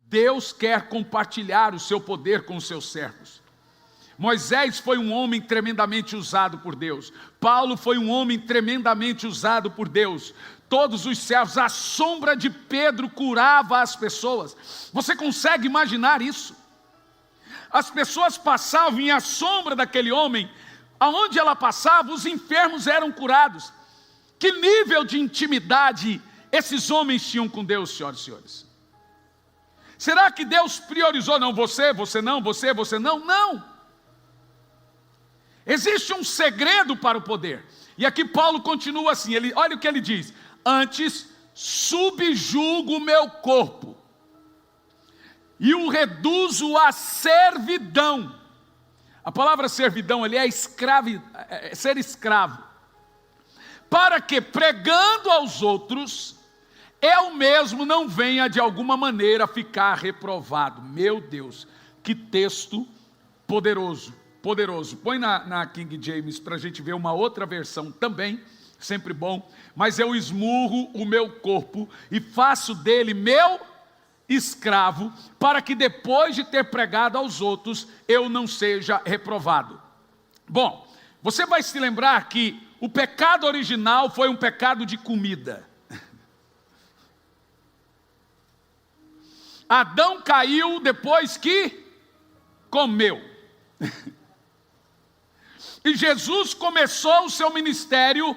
Deus quer compartilhar o seu poder com os seus servos. Moisés foi um homem tremendamente usado por Deus. Paulo foi um homem tremendamente usado por Deus. Todos os servos, a sombra de Pedro curava as pessoas. Você consegue imaginar isso? As pessoas passavam e a sombra daquele homem, aonde ela passava, os enfermos eram curados. Que nível de intimidade esses homens tinham com Deus, senhoras e senhores? Será que Deus priorizou? Não, você não, você não? Não. Existe um segredo para o poder. E aqui Paulo continua assim, olha o que ele diz. Antes, subjugo o meu corpo e o reduzo à servidão. A palavra servidão ali é ser escravo. Para que, pregando aos outros, eu mesmo não venha de alguma maneira ficar reprovado. Meu Deus, que texto poderoso. Poderoso. Põe na King James para a gente ver uma outra versão também, sempre bom. Mas eu esmurro o meu corpo e faço dele meu escravo, para que depois de ter pregado aos outros, eu não seja reprovado. Bom, você vai se lembrar que o pecado original foi um pecado de comida. Adão caiu depois que comeu. E Jesus começou o seu ministério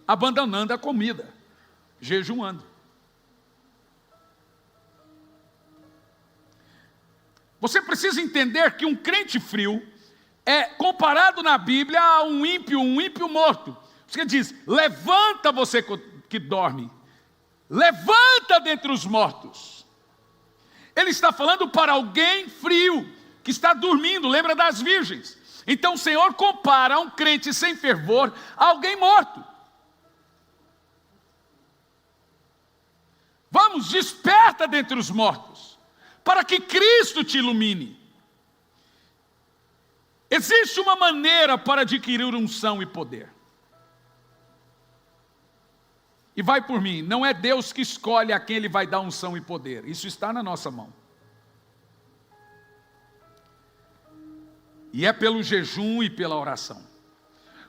abandonando a comida, jejuando. Você precisa entender que um crente frio é comparado na Bíblia a um ímpio morto. Você diz, levanta você que dorme, levanta dentre os mortos. Ele está falando para alguém frio, que está dormindo, lembra das virgens. Então o Senhor compara um crente sem fervor a alguém morto. Vamos, desperta dentre os mortos, para que Cristo te ilumine. Existe uma maneira para adquirir unção e poder. E vai por mim, não é Deus que escolhe a quem Ele vai dar unção e poder. Isso está na nossa mão. E é pelo jejum e pela oração.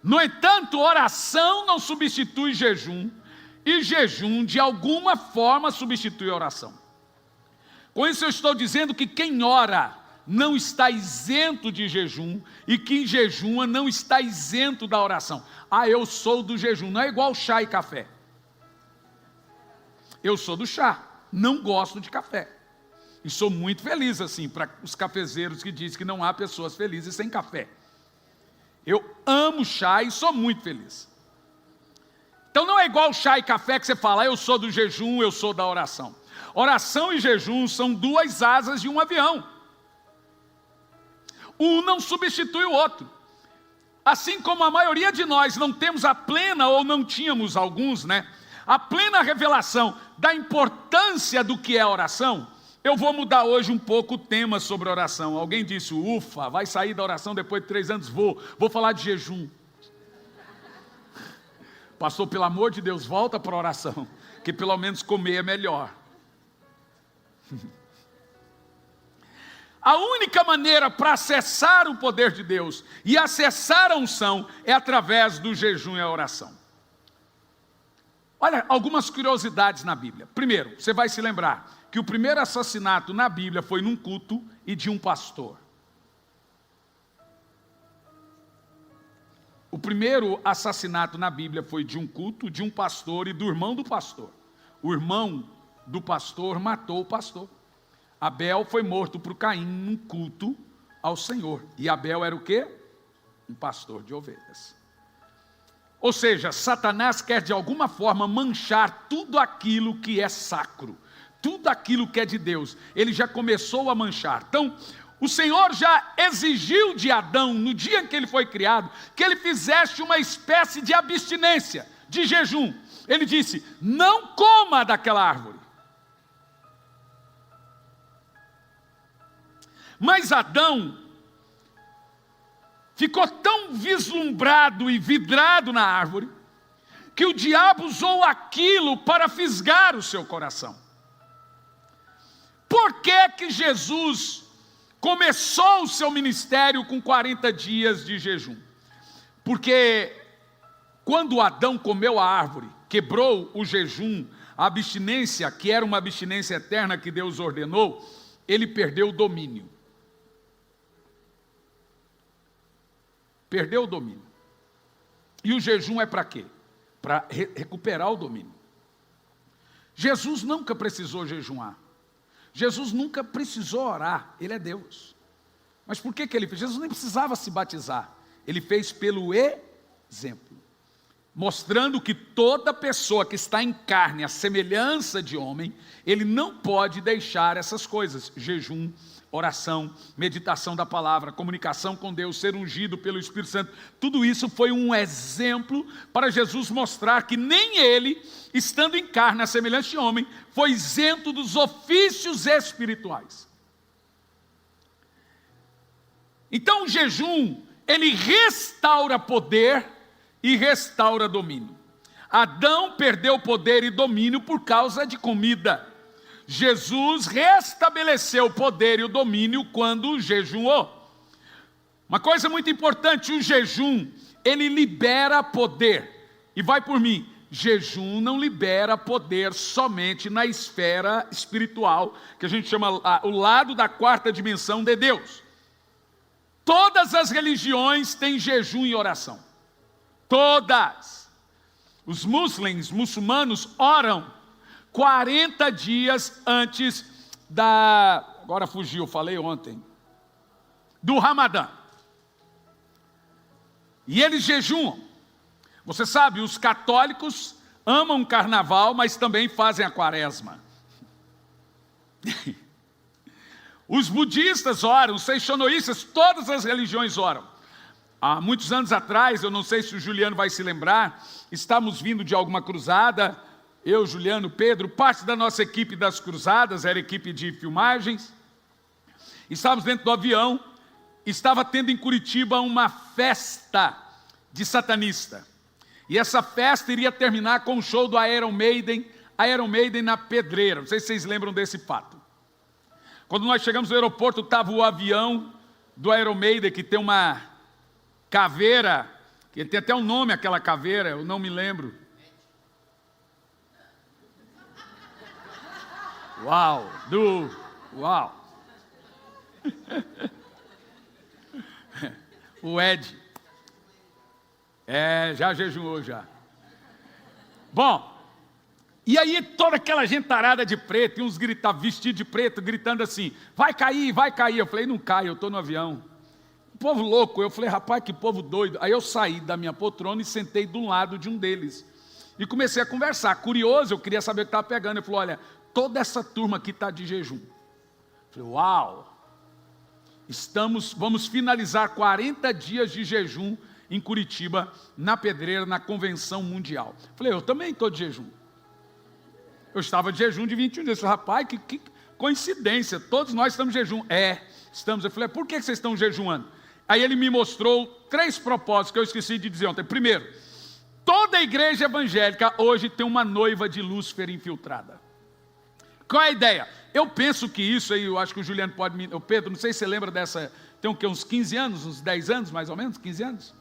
No entanto, oração não substitui jejum, e jejum de alguma forma substitui oração. Com isso eu estou dizendo que quem ora não está isento de jejum, e quem jejuma não está isento da oração. Ah, eu sou do jejum, não é igual chá e café. Eu sou do chá, não gosto de café. E sou muito feliz assim, para os cafezeiros que dizem que não há pessoas felizes sem café. Eu amo chá e sou muito feliz. Então não é igual chá e café que você fala, eu sou do jejum, eu sou da oração. Oração e jejum são duas asas de um avião. Um não substitui o outro. Assim como a maioria de nós não temos a plena, ou não tínhamos alguns, a plena revelação da importância do que é oração. Eu vou mudar hoje um pouco o tema sobre oração. Alguém disse, ufa, vai sair da oração depois de 3 anos? Vou falar de jejum. Pastor, pelo amor de Deus, volta para a oração, que pelo menos comer é melhor. A única maneira para acessar o poder de Deus e acessar a unção é através do jejum e a oração. Olha, algumas curiosidades na Bíblia. Primeiro, você vai se lembrar que o primeiro assassinato na Bíblia foi num culto e de um pastor. O primeiro assassinato na Bíblia foi de um culto, de um pastor e do irmão do pastor. O irmão do pastor matou o pastor. Abel foi morto por Caim num culto ao Senhor. E Abel era o quê? Um pastor de ovelhas. Ou seja, Satanás quer de alguma forma manchar tudo aquilo que é sacro. Tudo aquilo que é de Deus, ele já começou a manchar. Então, o Senhor já exigiu de Adão, no dia em que ele foi criado, que ele fizesse uma espécie de abstinência, de jejum. Ele disse, não coma daquela árvore. Mas Adão ficou tão vislumbrado e vidrado na árvore, que o diabo usou aquilo para fisgar o seu coração. Por que Jesus começou o seu ministério com 40 dias de jejum? Porque quando Adão comeu a árvore, quebrou o jejum, a abstinência, que era uma abstinência eterna que Deus ordenou, ele perdeu o domínio. Perdeu o domínio. E o jejum é para quê? Para recuperar o domínio. Jesus nunca precisou jejuar. Jesus nunca precisou orar. Ele é Deus. Mas por que ele fez? Jesus nem precisava se batizar. Ele fez pelo exemplo. Mostrando que toda pessoa que está em carne, a semelhança de homem, ele não pode deixar essas coisas. Jejum, oração, meditação da palavra, comunicação com Deus, ser ungido pelo Espírito Santo. Tudo isso foi um exemplo para Jesus mostrar que nem ele, estando em carne, a semelhança de homem, foi isento dos ofícios espirituais. Então o jejum, ele restaura poder e restaura domínio. Adão perdeu poder e domínio por causa de comida. Jesus restabeleceu o poder e o domínio quando jejuou. Uma coisa muito importante, o jejum, ele libera poder. E vai por mim, jejum não libera poder somente na esfera espiritual, que a gente chama o lado da quarta dimensão de Deus. Todas as religiões têm jejum e oração. Todas. Os muçulmanos oram 40 dias antes agora fugiu, falei ontem, do Ramadã. E eles jejuam. Você sabe, os católicos amam o carnaval, mas também fazem a quaresma. Os budistas oram, os seixonoístas, todas as religiões oram. Há muitos anos atrás, eu não sei se o Juliano vai se lembrar, estávamos vindo de alguma cruzada, eu, Juliano, Pedro, parte da nossa equipe das cruzadas, era equipe de filmagens, estávamos dentro do avião, estava tendo em Curitiba uma festa de satanista, e essa festa iria terminar com o show do Iron Maiden na Pedreira, não sei se vocês lembram desse fato. Quando nós chegamos no aeroporto, estava o avião do Iron Maiden, que tem uma caveira, que tem até um nome aquela caveira, eu não me lembro. Uau! O Ed. Já jejuou já. Bom, e aí toda aquela gentarada de preto, e uns vestidos de preto, gritando assim, vai cair, vai cair. Eu falei, não cai, eu estou no avião. O povo louco, eu falei, rapaz, que povo doido. Aí eu saí da minha poltrona e sentei do lado de um deles. E comecei a conversar. Curioso, eu queria saber o que estava pegando. Ele falou, olha, toda essa turma aqui está de jejum. Eu falei, uau! Vamos finalizar 40 dias de jejum em Curitiba, na Pedreira, na Convenção Mundial. Eu falei, eu também estou de jejum. Eu estava de jejum de 21 dias. Eu falei, rapaz, que coincidência, todos nós estamos de jejum. Estamos. Eu falei, por que vocês estão jejuando? Aí ele me mostrou 3 propósitos que eu esqueci de dizer ontem. Primeiro, toda a igreja evangélica hoje tem uma noiva de Lúcifer infiltrada. Qual é a ideia? Eu penso que isso aí, eu acho que o Juliano pode me... O Pedro, não sei se você lembra dessa... Tem o quê? Uns 15 anos, uns 10 anos mais ou menos? 15 anos?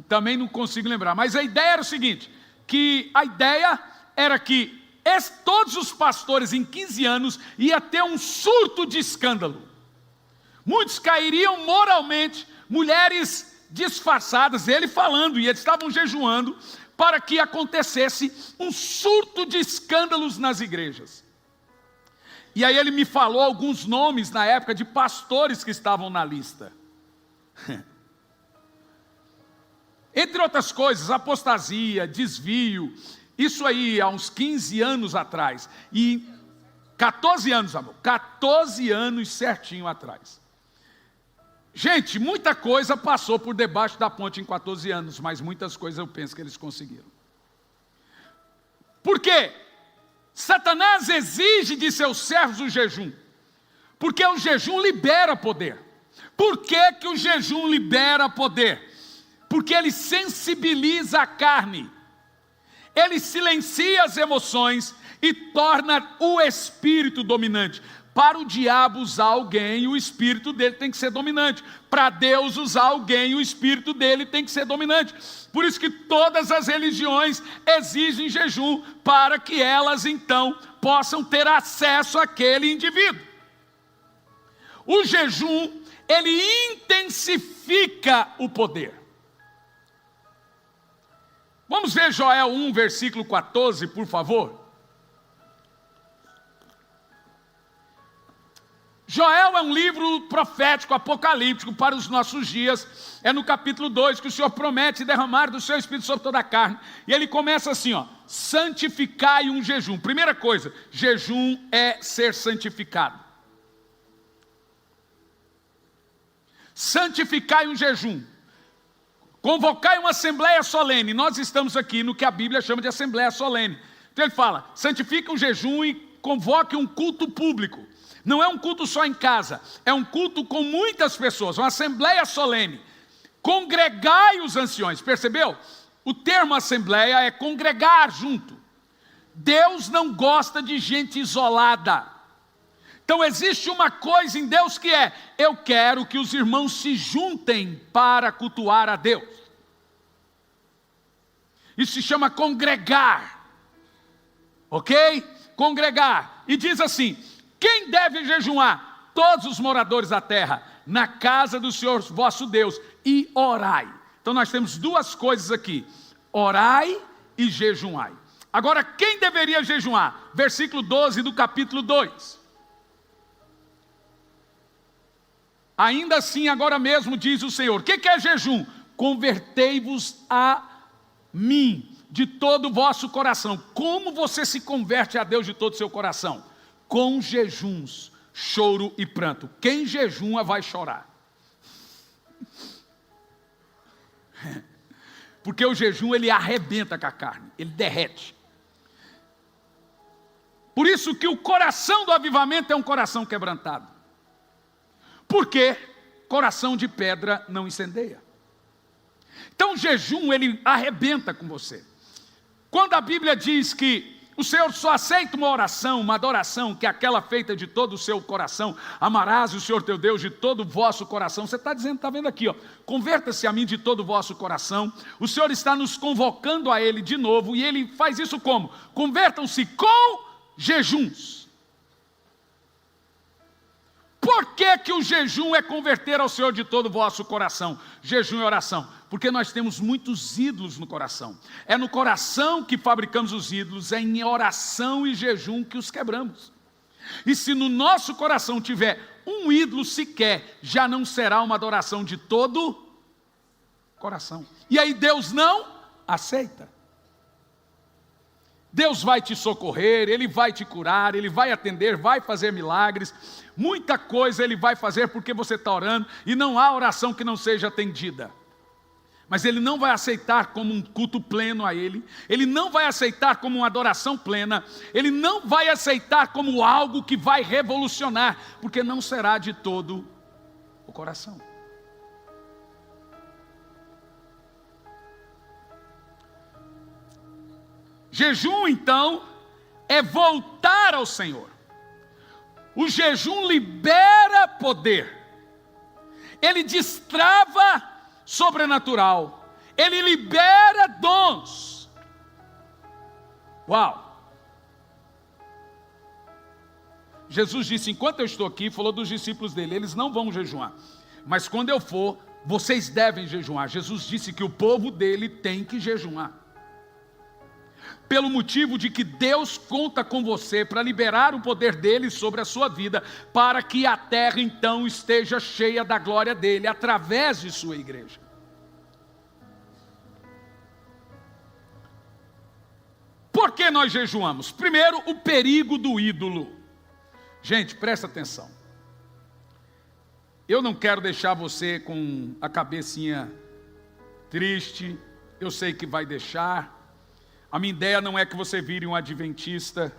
Também não consigo lembrar. Mas a ideia era o seguinte, que a ideia era que todos os pastores em 15 anos ia ter um surto de escândalo. Muitos cairiam moralmente, mulheres disfarçadas, ele falando, e eles estavam jejuando, para que acontecesse um surto de escândalos nas igrejas. E aí ele me falou alguns nomes na época de pastores que estavam na lista. Entre outras coisas, apostasia, desvio, isso aí há uns 15 anos atrás. E 14 anos, amor, 14 anos certinho atrás. Gente, muita coisa passou por debaixo da ponte em 14 anos, mas muitas coisas eu penso que eles conseguiram. Por quê? Satanás exige de seus servos o jejum, porque o jejum libera poder. Por que que o jejum libera poder? Porque ele sensibiliza a carne. ele silencia as emoções e torna o espírito dominante. Para o diabo usar alguém, o espírito dele tem que ser dominante. Para Deus usar alguém, o espírito dele tem que ser dominante. Por isso que todas as religiões exigem jejum, para que elas então possam ter acesso àquele indivíduo. O jejum, ele intensifica o poder. Vamos ver Joel 1, versículo 14, por favor. Joel é um livro profético, apocalíptico para os nossos dias. É no capítulo 2 que o Senhor promete derramar do seu Espírito sobre toda a carne. E ele começa assim, santificai um jejum. Primeira coisa, jejum é ser santificado. Santificai um jejum. Convocai uma assembleia solene. Nós estamos aqui no que a Bíblia chama de assembleia solene. Então ele fala, santifique um jejum e convoque um culto público. Não é um culto só em casa, é um culto com muitas pessoas, uma assembleia solene. Congregai os anciões, percebeu? O termo assembleia é congregar junto. Deus não gosta de gente isolada. Então existe uma coisa em Deus que é, eu quero que os irmãos se juntem para cultuar a Deus. Isso se chama congregar. Ok? Congregar. E diz assim, quem deve jejuar? Todos os moradores da terra, na casa do Senhor vosso Deus, e orai. Então nós temos duas coisas aqui, orai e jejuai. Agora, quem deveria jejuar? Versículo 12 do capítulo 2. Ainda assim, agora mesmo, diz o Senhor, o que é jejum? Convertei-vos a mim, de todo o vosso coração. Como você se converte a Deus de todo o seu coração? Com jejuns, choro e pranto. Quem jejuma vai chorar. Porque o jejum, ele arrebenta com a carne, ele derrete. Por isso que o coração do avivamento é um coração quebrantado. Porque coração de pedra não incendeia. Então o jejum, ele arrebenta com você. Quando a Bíblia diz que o Senhor só aceita uma oração, uma adoração, que é aquela feita de todo o seu coração. Amarás o Senhor teu Deus de todo o vosso coração. Você está dizendo, está vendo aqui, converta-se a mim de todo o vosso coração. O Senhor está nos convocando a Ele de novo, e Ele faz isso como? Convertam-se com jejuns. Por que o jejum é converter ao Senhor de todo o vosso coração? Jejum e oração. Porque nós temos muitos ídolos no coração. É no coração que fabricamos os ídolos, é em oração e jejum que os quebramos. E se no nosso coração tiver um ídolo sequer, já não será uma adoração de todo coração. E aí Deus não aceita. Deus vai te socorrer, Ele vai te curar, Ele vai atender, vai fazer milagres. Muita coisa Ele vai fazer porque você está orando, e não há oração que não seja atendida. Mas Ele não vai aceitar como um culto pleno a Ele, Ele não vai aceitar como uma adoração plena, Ele não vai aceitar como algo que vai revolucionar, porque não será de todo o coração. Jejum, então, é voltar ao Senhor. O jejum libera poder, ele destrava sobrenatural, ele libera dons. Uau! Jesus disse, enquanto eu estou aqui, falou dos discípulos dele, eles não vão jejuar, mas quando eu for, vocês devem jejuar. Jesus disse que o povo dele tem que jejuar, pelo motivo de que Deus conta com você para liberar o poder dele sobre a sua vida, para que a terra então esteja cheia da glória dele, através de sua igreja. Por que nós jejuamos? Primeiro, o perigo do ídolo. Gente, presta atenção. Eu não quero deixar você com a cabecinha triste, eu sei que vai deixar. A minha ideia não é que você vire um adventista,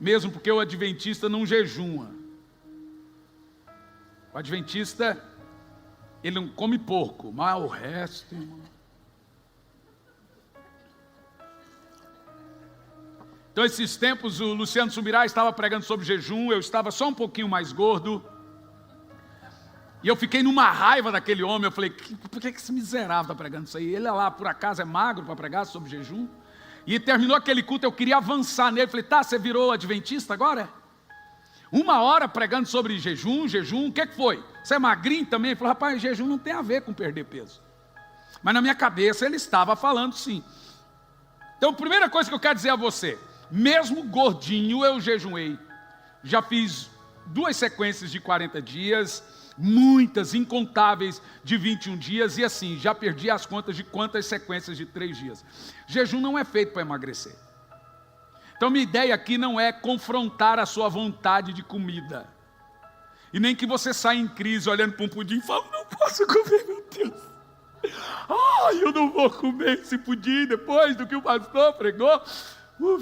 mesmo porque o adventista não jejuma. O adventista, ele não come porco, mas o resto, irmão. Então, esses tempos, o Luciano Subirá estava pregando sobre jejum, eu estava só um pouquinho mais gordo. E eu fiquei numa raiva daquele homem. Eu falei, por que esse miserável está pregando isso aí? Ele lá, por acaso, é magro para pregar sobre jejum? E terminou aquele culto, eu queria avançar nele. Eu falei, tá, você virou adventista agora? 1 hora pregando sobre jejum, o que foi? Você é magrinho também? Ele falou, rapaz, jejum não tem a ver com perder peso. Mas na minha cabeça ele estava falando sim. Então, a primeira coisa que eu quero dizer a você, mesmo gordinho eu jejuei. Já fiz 2 sequências de 40 dias, muitas, incontáveis de 21 dias, e assim, já perdi as contas de quantas sequências de 3 dias. Jejum não é feito para emagrecer. Então minha ideia aqui não é confrontar a sua vontade de comida. E nem que você saia em crise olhando para um pudim e fale, não posso comer, meu Deus. Ai, eu não vou comer esse pudim depois do que o pastor pregou.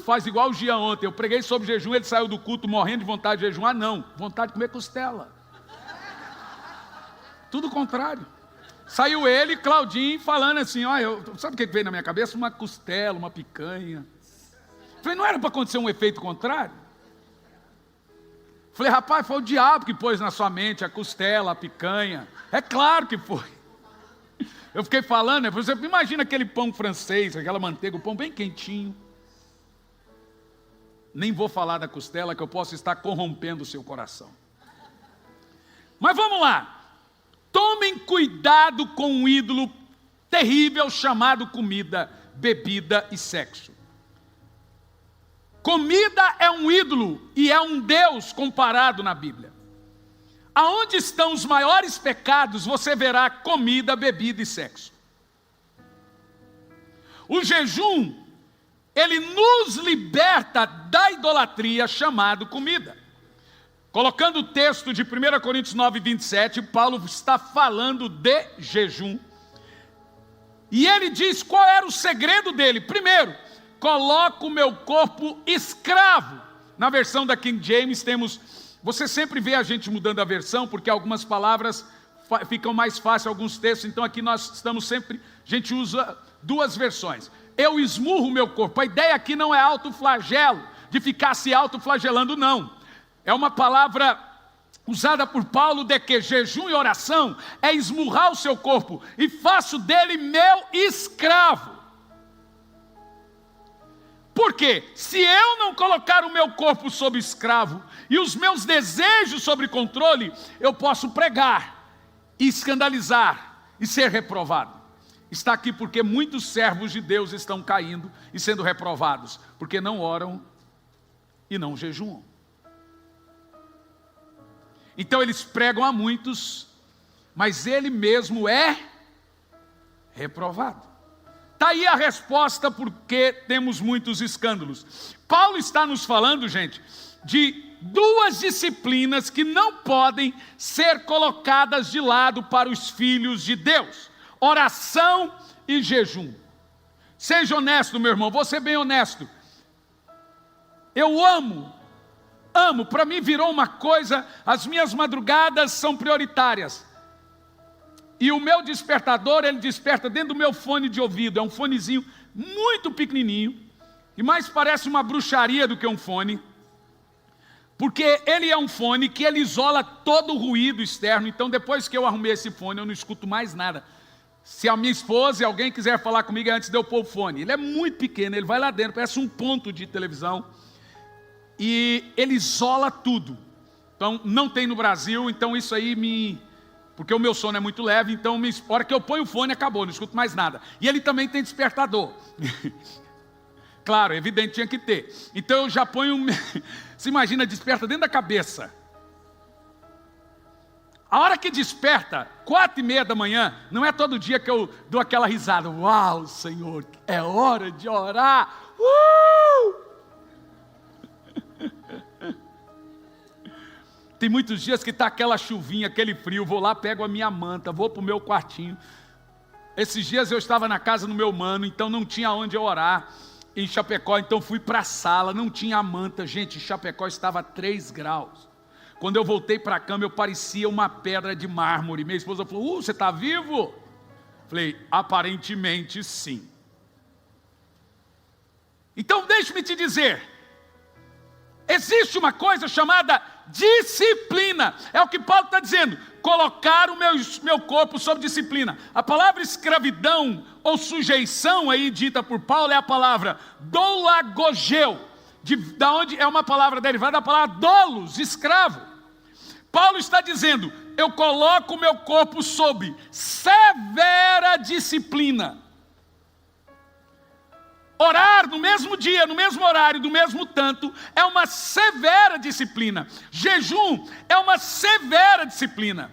Faz igual o Gia ontem, eu preguei sobre jejum, ele saiu do culto morrendo de vontade de jejuar. Não, vontade de comer costela. Tudo contrário. Saiu ele, Claudinho, falando assim, olha, sabe o que veio na minha cabeça? Uma costela, uma picanha. Falei, não era para acontecer um efeito contrário? Falei, rapaz, foi o diabo que pôs na sua mente a costela, a picanha. É claro que foi. Eu fiquei falando, por exemplo, imagina aquele pão francês, aquela manteiga, o pão bem quentinho. Nem vou falar da costela, que eu posso estar corrompendo o seu coração. Mas vamos lá. Tomem cuidado com um ídolo terrível chamado comida, bebida e sexo. Comida é um ídolo e é um Deus comparado na Bíblia. Aonde estão os maiores pecados, você verá comida, bebida e sexo. O jejum, ele nos liberta da idolatria chamado comida. Colocando o texto de 1 Coríntios 9, 27, Paulo está falando de jejum. E ele diz qual era o segredo dele. Primeiro, coloco o meu corpo escravo. Na versão da King James temos... Você sempre vê a gente mudando a versão, porque algumas palavras ficam mais fáceis, alguns textos. Então aqui nós estamos sempre... A gente usa 2 versões. Eu esmurro o meu corpo. A ideia aqui não é autoflagelo, de ficar se autoflagelando, não. É uma palavra usada por Paulo de que jejum e oração é esmurrar o seu corpo e faço dele meu escravo. Por quê? Se eu não colocar o meu corpo sob escravo e os meus desejos sob controle, eu posso pregar e escandalizar e ser reprovado. Está aqui porque muitos servos de Deus estão caindo e sendo reprovados, porque não oram e não jejuam. Então eles pregam a muitos, mas ele mesmo é reprovado. Está aí a resposta porque temos muitos escândalos. Paulo está nos falando, gente, de 2 disciplinas que não podem ser colocadas de lado para os filhos de Deus: oração e jejum. Seja honesto, meu irmão, vou ser bem honesto. Eu amo, para mim virou uma coisa, as minhas madrugadas são prioritárias. E o meu despertador, ele desperta dentro do meu fone de ouvido, é um fonezinho muito pequenininho, e mais parece uma bruxaria do que um fone, porque ele é um fone que ele isola todo o ruído externo. Então depois que eu arrumei esse fone, eu não escuto mais nada. Se a minha esposa e alguém quiser falar comigo antes de eu pôr o fone, ele é muito pequeno, ele vai lá dentro, parece um ponto de televisão, e ele isola tudo. Então não tem no Brasil, então isso aí porque o meu sono é muito leve, então a hora que eu ponho o fone acabou, não escuto mais nada. E ele também tem despertador. Claro, evidente, tinha que ter. Então eu já ponho, se imagina, desperta dentro da cabeça. A hora que desperta, 4:30 da manhã, não é todo dia que eu dou aquela risada. Uau, Senhor, é hora de orar. Tem muitos dias que está aquela chuvinha, aquele frio, vou lá, pego a minha manta, vou para o meu quartinho. Esses dias eu estava na casa do meu mano, então não tinha onde eu orar, em Chapecó, então fui para a sala, não tinha a manta. Gente, em Chapecó estava a 3 graus. Quando eu voltei para a cama, eu parecia uma pedra de mármore. Minha esposa falou, você está vivo? Falei, aparentemente sim. Então deixe-me te dizer, Existe uma coisa chamada disciplina. É o que Paulo está dizendo. Colocar o meu corpo sob disciplina. A palavra escravidão ou sujeição aí dita por Paulo é a palavra doulagogeu, da onde é uma palavra derivada da palavra doulos, escravo. Paulo está dizendo, eu coloco o meu corpo sob severa disciplina. Orar no mesmo dia, no mesmo horário, do mesmo tanto, é uma severa disciplina. Jejum é uma severa disciplina.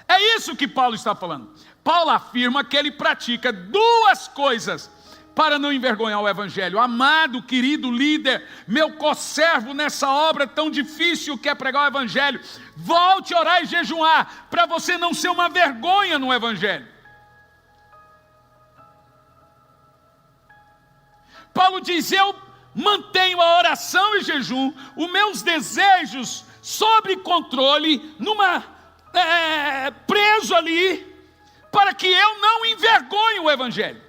É isso que Paulo está falando. Paulo afirma que ele pratica duas coisas para não envergonhar o evangelho. Amado, querido líder, meu conservo nessa obra tão difícil que é pregar o evangelho, volte a orar e jejuar, para você não ser uma vergonha no evangelho. Paulo diz, eu mantenho a oração e jejum, os meus desejos sob controle, preso ali, para que eu não envergonhe o evangelho.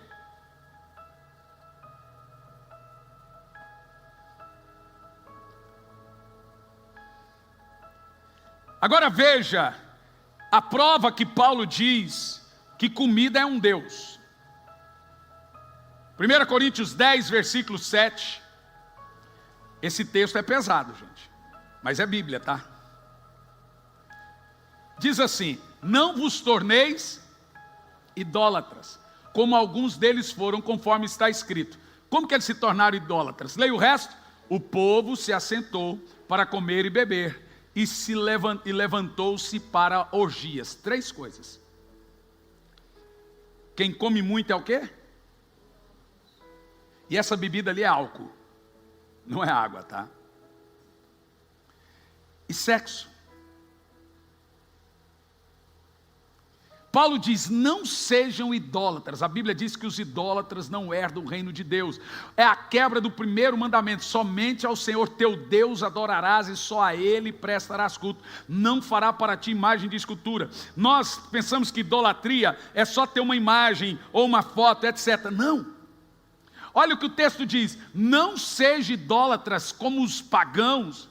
Agora veja, a prova que Paulo diz que comida é um Deus. 1 Coríntios 10, versículo 7. Esse texto é pesado, gente, mas é Bíblia, tá? Diz assim, não vos torneis idólatras, como alguns deles foram, conforme está escrito. Como que eles se tornaram idólatras? Leia o resto. O povo se assentou para comer e beber, e levantou-se para orgias. 3 coisas. Quem come muito é o quê? E essa bebida ali é álcool, não é água, tá? E sexo. Paulo diz, não sejam idólatras. A Bíblia diz que os idólatras não herdam o reino de Deus. É a quebra do primeiro mandamento. Somente ao Senhor teu Deus adorarás e só a Ele prestarás culto. Não fará para ti imagem de escultura. Nós pensamos que idolatria é só ter uma imagem ou uma foto, etc. Não. Olha o que o texto diz, não sejam idólatras como os pagãos,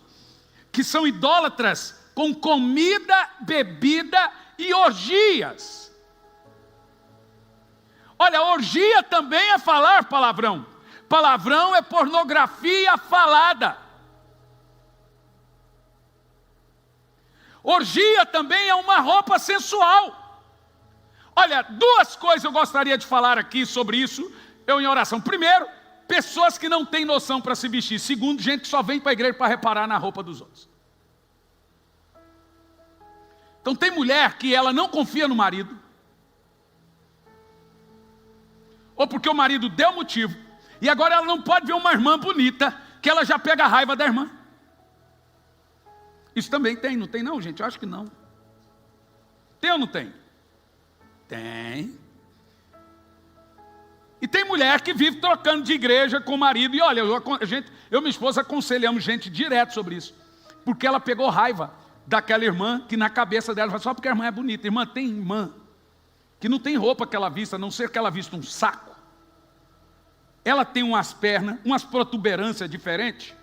que são idólatras com comida, bebida e orgias. Olha, orgia também é falar palavrão. Palavrão é pornografia falada. Orgia também é uma roupa sensual. Olha, 2 coisas eu gostaria de falar aqui sobre isso, eu em oração. Primeiro, pessoas que não têm noção para se vestir. Segundo, gente que só vem para a igreja para reparar na roupa dos outros. Então tem mulher que ela não confia no marido, ou porque o marido deu motivo, e agora ela não pode ver uma irmã bonita, que ela já pega a raiva da irmã. Isso também tem, não tem não, gente? Eu acho que não. Tem ou não tem? Tem. E tem mulher que vive trocando de igreja com o marido. E olha, eu e minha esposa aconselhamos gente direto sobre isso. Porque ela pegou raiva daquela irmã que na cabeça dela fala, só porque a irmã é bonita. Irmã, tem irmã que não tem roupa que ela vista, a não ser que ela vista um saco. Ela tem umas pernas, umas protuberâncias diferentes.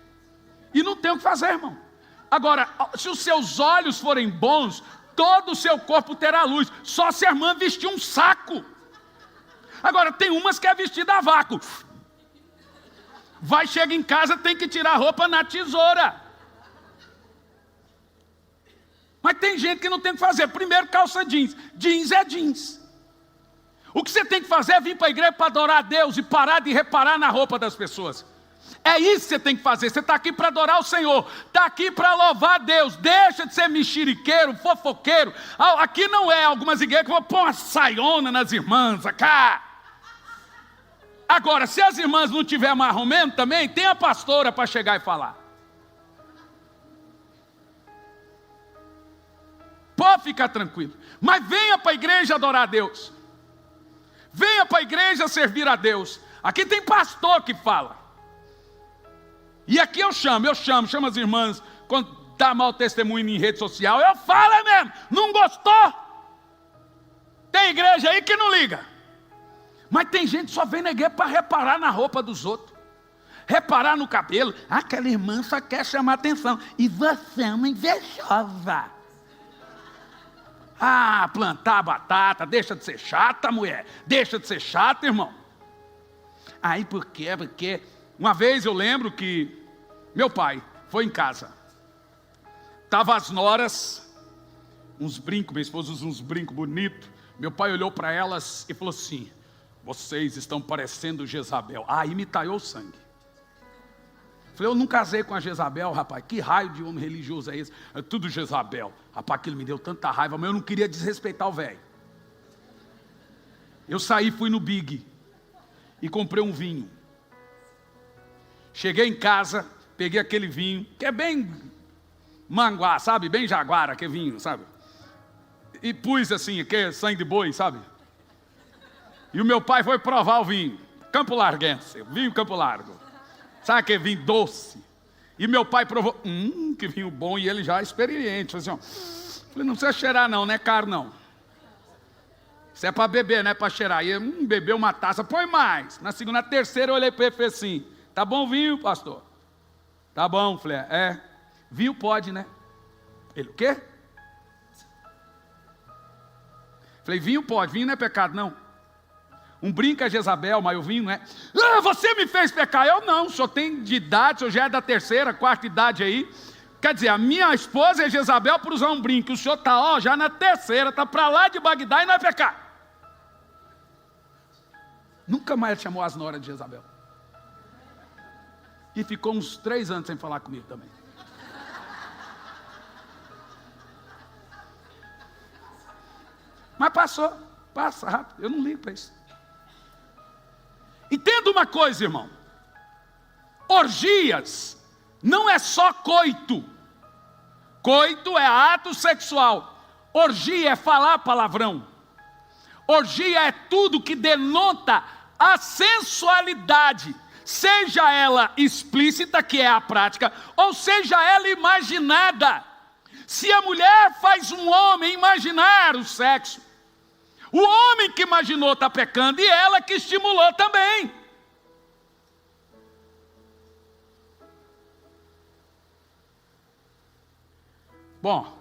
E não tem o que fazer, irmão. Agora, se os seus olhos forem bons, todo o seu corpo terá luz. Só se a irmã vestir um saco. Agora, tem umas que é vestida a vácuo. Chega em casa, tem que tirar a roupa na tesoura. Mas tem gente que não tem o que fazer. Primeiro, calça jeans. Jeans é jeans. O que você tem que fazer é vir para a igreja para adorar a Deus e parar de reparar na roupa das pessoas. É isso que você tem que fazer. Você está aqui para adorar o Senhor. Está aqui para louvar a Deus. Deixa de ser mexeriqueiro, fofoqueiro. Aqui não é algumas igrejas que vão pôr uma saiona nas irmãs. Cá. Agora, se as irmãs não tiverem marromeno também, tem a pastora para chegar e falar. Pode ficar tranquilo. Mas venha para a igreja adorar a Deus. Venha para a igreja servir a Deus. Aqui tem pastor que fala. E aqui eu chamo as irmãs, quando dá mau testemunho em rede social, eu falo mesmo, não gostou? Tem igreja aí que não liga. Mas tem gente que só vem na igreja para reparar na roupa dos outros. reparar no cabelo. Aquela irmã só quer chamar atenção. E você é uma invejosa. Ah, plantar batata, deixa de ser chata, mulher. Deixa de ser chata, irmão. Aí por quê? Porque uma vez eu lembro que meu pai foi em casa. Tava as noras, uns brincos, minha esposa usa uns brincos bonitos. Meu pai olhou para elas e falou assim: vocês estão parecendo Jezabel. Aí me talhou o sangue. Falei, eu não casei com a Jezabel, rapaz. Que raio de homem religioso é esse? É tudo Jezabel. Rapaz, aquilo me deu tanta raiva, mas eu não queria desrespeitar o velho. Eu saí, fui no Big e comprei um vinho. Cheguei em casa, peguei aquele vinho, que é bem manguá, sabe? Bem jaguara, que vinho, sabe? E pus assim, que é sangue de boi, sabe? E o meu pai foi provar o vinho. Campo Larguense, vinho Campo Largo. Sabe aquele vinho doce? E meu pai provou, que vinho bom, e ele já é experiente. Falei assim, ó, falei, não precisa cheirar não, não é caro não. Isso é para beber, não é para cheirar. E ele bebeu uma taça, põe mais. Na segunda, na terceira eu olhei para ele e falei assim, tá bom o vinho, pastor? Tá bom, falei, vinho pode, né? Ele, o quê? Falei, vinho pode, vinho não é pecado não. Um brinco é Jezabel, mas o vinho não é. Ah, você me fez pecar. Eu não, o senhor tem de idade, o senhor já é da terceira, quarta idade aí. Quer dizer, a minha esposa é Jezabel por usar um brinco. O senhor está já na terceira, está para lá de Bagdá e não é pecar. Nunca mais chamou as noras de Jezabel. E ficou uns 3 anos sem falar comigo também. Mas passou, passa rápido, eu não ligo para isso. Entenda uma coisa, irmão. Orgias não é só coito. Coito é ato sexual. Orgia é falar palavrão. Orgia é tudo que denota a sensualidade, seja ela explícita, que é a prática, ou seja ela imaginada. Se a mulher faz um homem imaginar o sexo, o homem que imaginou está pecando e ela que estimulou também. Bom,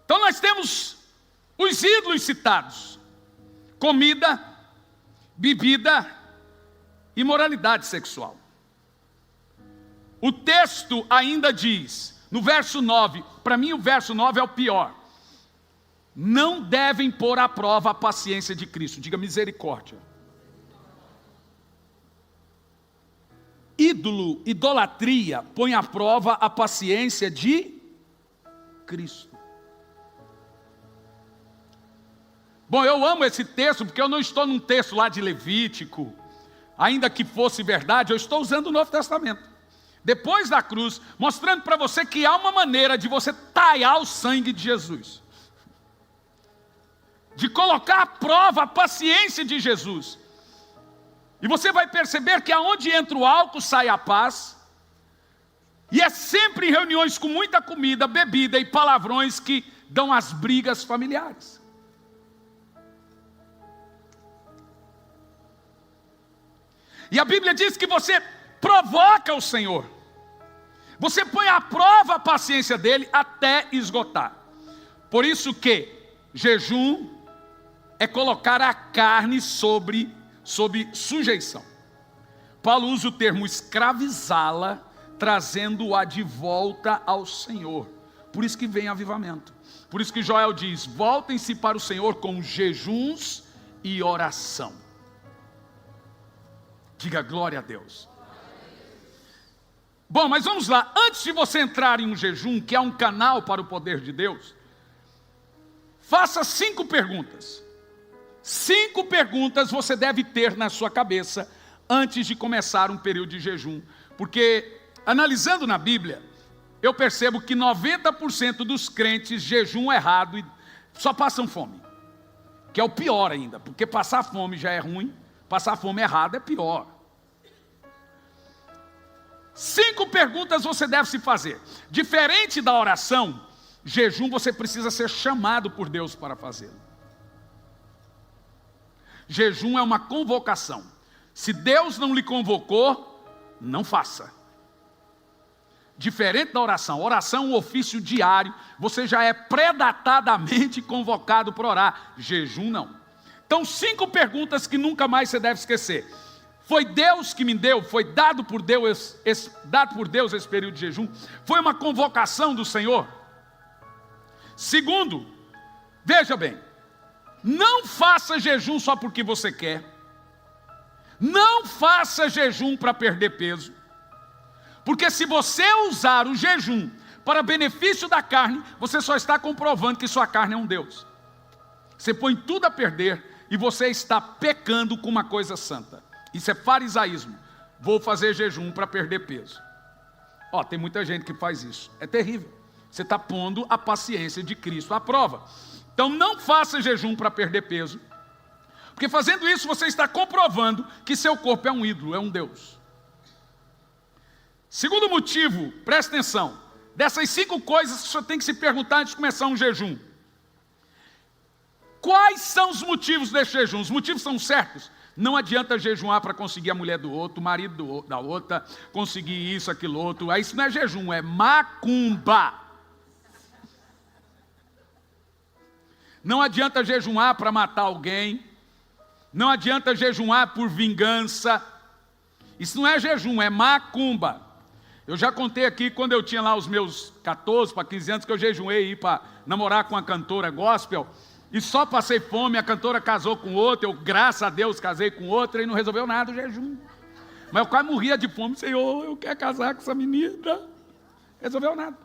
então nós temos os ídolos citados: comida, bebida e moralidade sexual. O texto ainda diz, no verso 9, para mim o verso 9 é o pior: não devem pôr à prova a paciência de Cristo. Diga misericórdia. Idolatria põe à prova a paciência de Cristo. Bom, eu amo esse texto porque eu não estou num texto lá de Levítico. Ainda que fosse verdade, eu estou usando o Novo Testamento. Depois da cruz, mostrando para você que há uma maneira de você talhar o sangue de Jesus. De colocar à prova a paciência de Jesus. E você vai perceber que aonde entra o álcool, sai a paz. E é sempre em reuniões com muita comida, bebida e palavrões que dão as brigas familiares. E a Bíblia diz que você provoca o Senhor. Você põe à prova a paciência dele até esgotar. Por isso que jejum é colocar a carne sob sujeição. Paulo usa o termo escravizá-la, trazendo-a de volta ao Senhor. Por isso que vem avivamento. Por isso que Joel diz, voltem-se para o Senhor com jejuns e oração. Diga glória a Deus. Bom, mas vamos lá. Antes de você entrar em um jejum, que é um canal para o poder de Deus, faça 5 perguntas. 5 perguntas você deve ter na sua cabeça antes de começar um período de jejum. Porque, analisando na Bíblia, eu percebo que 90% dos crentes jejum errado e só passam fome. Que é o pior ainda, porque passar fome já é ruim, passar fome errado é pior. 5 perguntas você deve se fazer. Diferente da oração, jejum você precisa ser chamado por Deus para fazê-lo. Jejum é uma convocação. Se Deus não lhe convocou, não faça. Diferente da oração. Oração é um ofício diário. Você já é predatadamente convocado para orar. Jejum não. Então 5 perguntas que nunca mais você deve esquecer. Foi Deus que me deu? Foi dado por Deus esse período de jejum? Foi uma convocação do Senhor? Segundo, veja bem, não faça jejum só porque você quer. Não faça jejum para perder peso. Porque se você usar o jejum para benefício da carne, você só está comprovando que sua carne é um Deus. Você põe tudo a perder e você está pecando com uma coisa santa. Isso é farisaísmo. Vou fazer jejum para perder peso. Tem muita gente que faz isso. É terrível. Você está pondo a paciência de Cristo à prova. Então não faça jejum para perder peso. Porque fazendo isso você está comprovando que seu corpo é um ídolo, é um Deus. Segundo motivo, presta atenção. Dessas 5 coisas que você tem que se perguntar antes de começar um jejum. Quais são os motivos desse jejum? Os motivos são certos. Não adianta jejuar para conseguir a mulher do outro, o marido da outra, conseguir isso, aquilo, outro. Isso não é jejum, é macumba. Não adianta jejuar para matar alguém. Não adianta jejuar por vingança. Isso não é jejum, é macumba. Eu já contei aqui, quando eu tinha lá os meus 14 para 15 anos, que eu jejuei para namorar com uma cantora gospel. E só passei fome, a cantora casou com outra, eu, graças a Deus, casei com outra e não resolveu nada o jejum. Mas eu quase morria de fome. Senhor, eu quero casar com essa menina. Resolveu nada.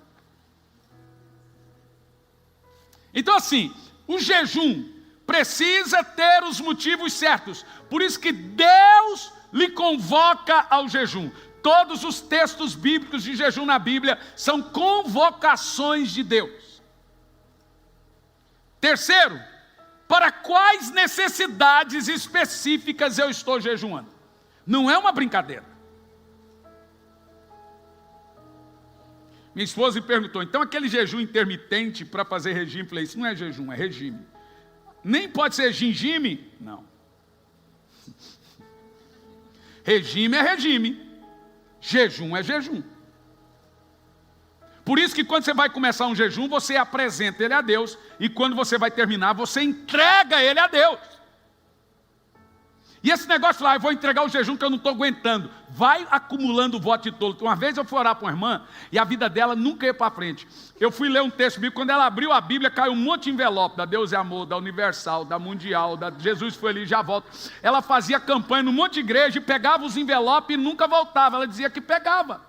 Então assim, o jejum precisa ter os motivos certos. Por isso que Deus lhe convoca ao jejum. Todos os textos bíblicos de jejum na Bíblia são convocações de Deus. Terceiro, para quais necessidades específicas eu estou jejuando? Não é uma brincadeira. Minha esposa me perguntou, então aquele jejum intermitente para fazer regime? Eu falei, isso não é jejum, é regime. Nem pode ser gingime? Não. Regime é regime. Jejum é jejum. Por isso que quando você vai começar um jejum, você apresenta ele a Deus. E quando você vai terminar, você entrega ele a Deus. E esse negócio lá, eu vou entregar o jejum que eu não estou aguentando. Vai acumulando voto de tolo. Uma vez eu fui orar para uma irmã e a vida dela nunca ia para frente. Eu fui ler um texto bíblico, quando ela abriu a Bíblia, caiu um monte de envelope, da Deus é Amor, da Universal, da Mundial, da Jesus foi ali, já volta. Ela fazia campanha num monte de igreja e pegava os envelopes e nunca voltava. Ela dizia que pegava.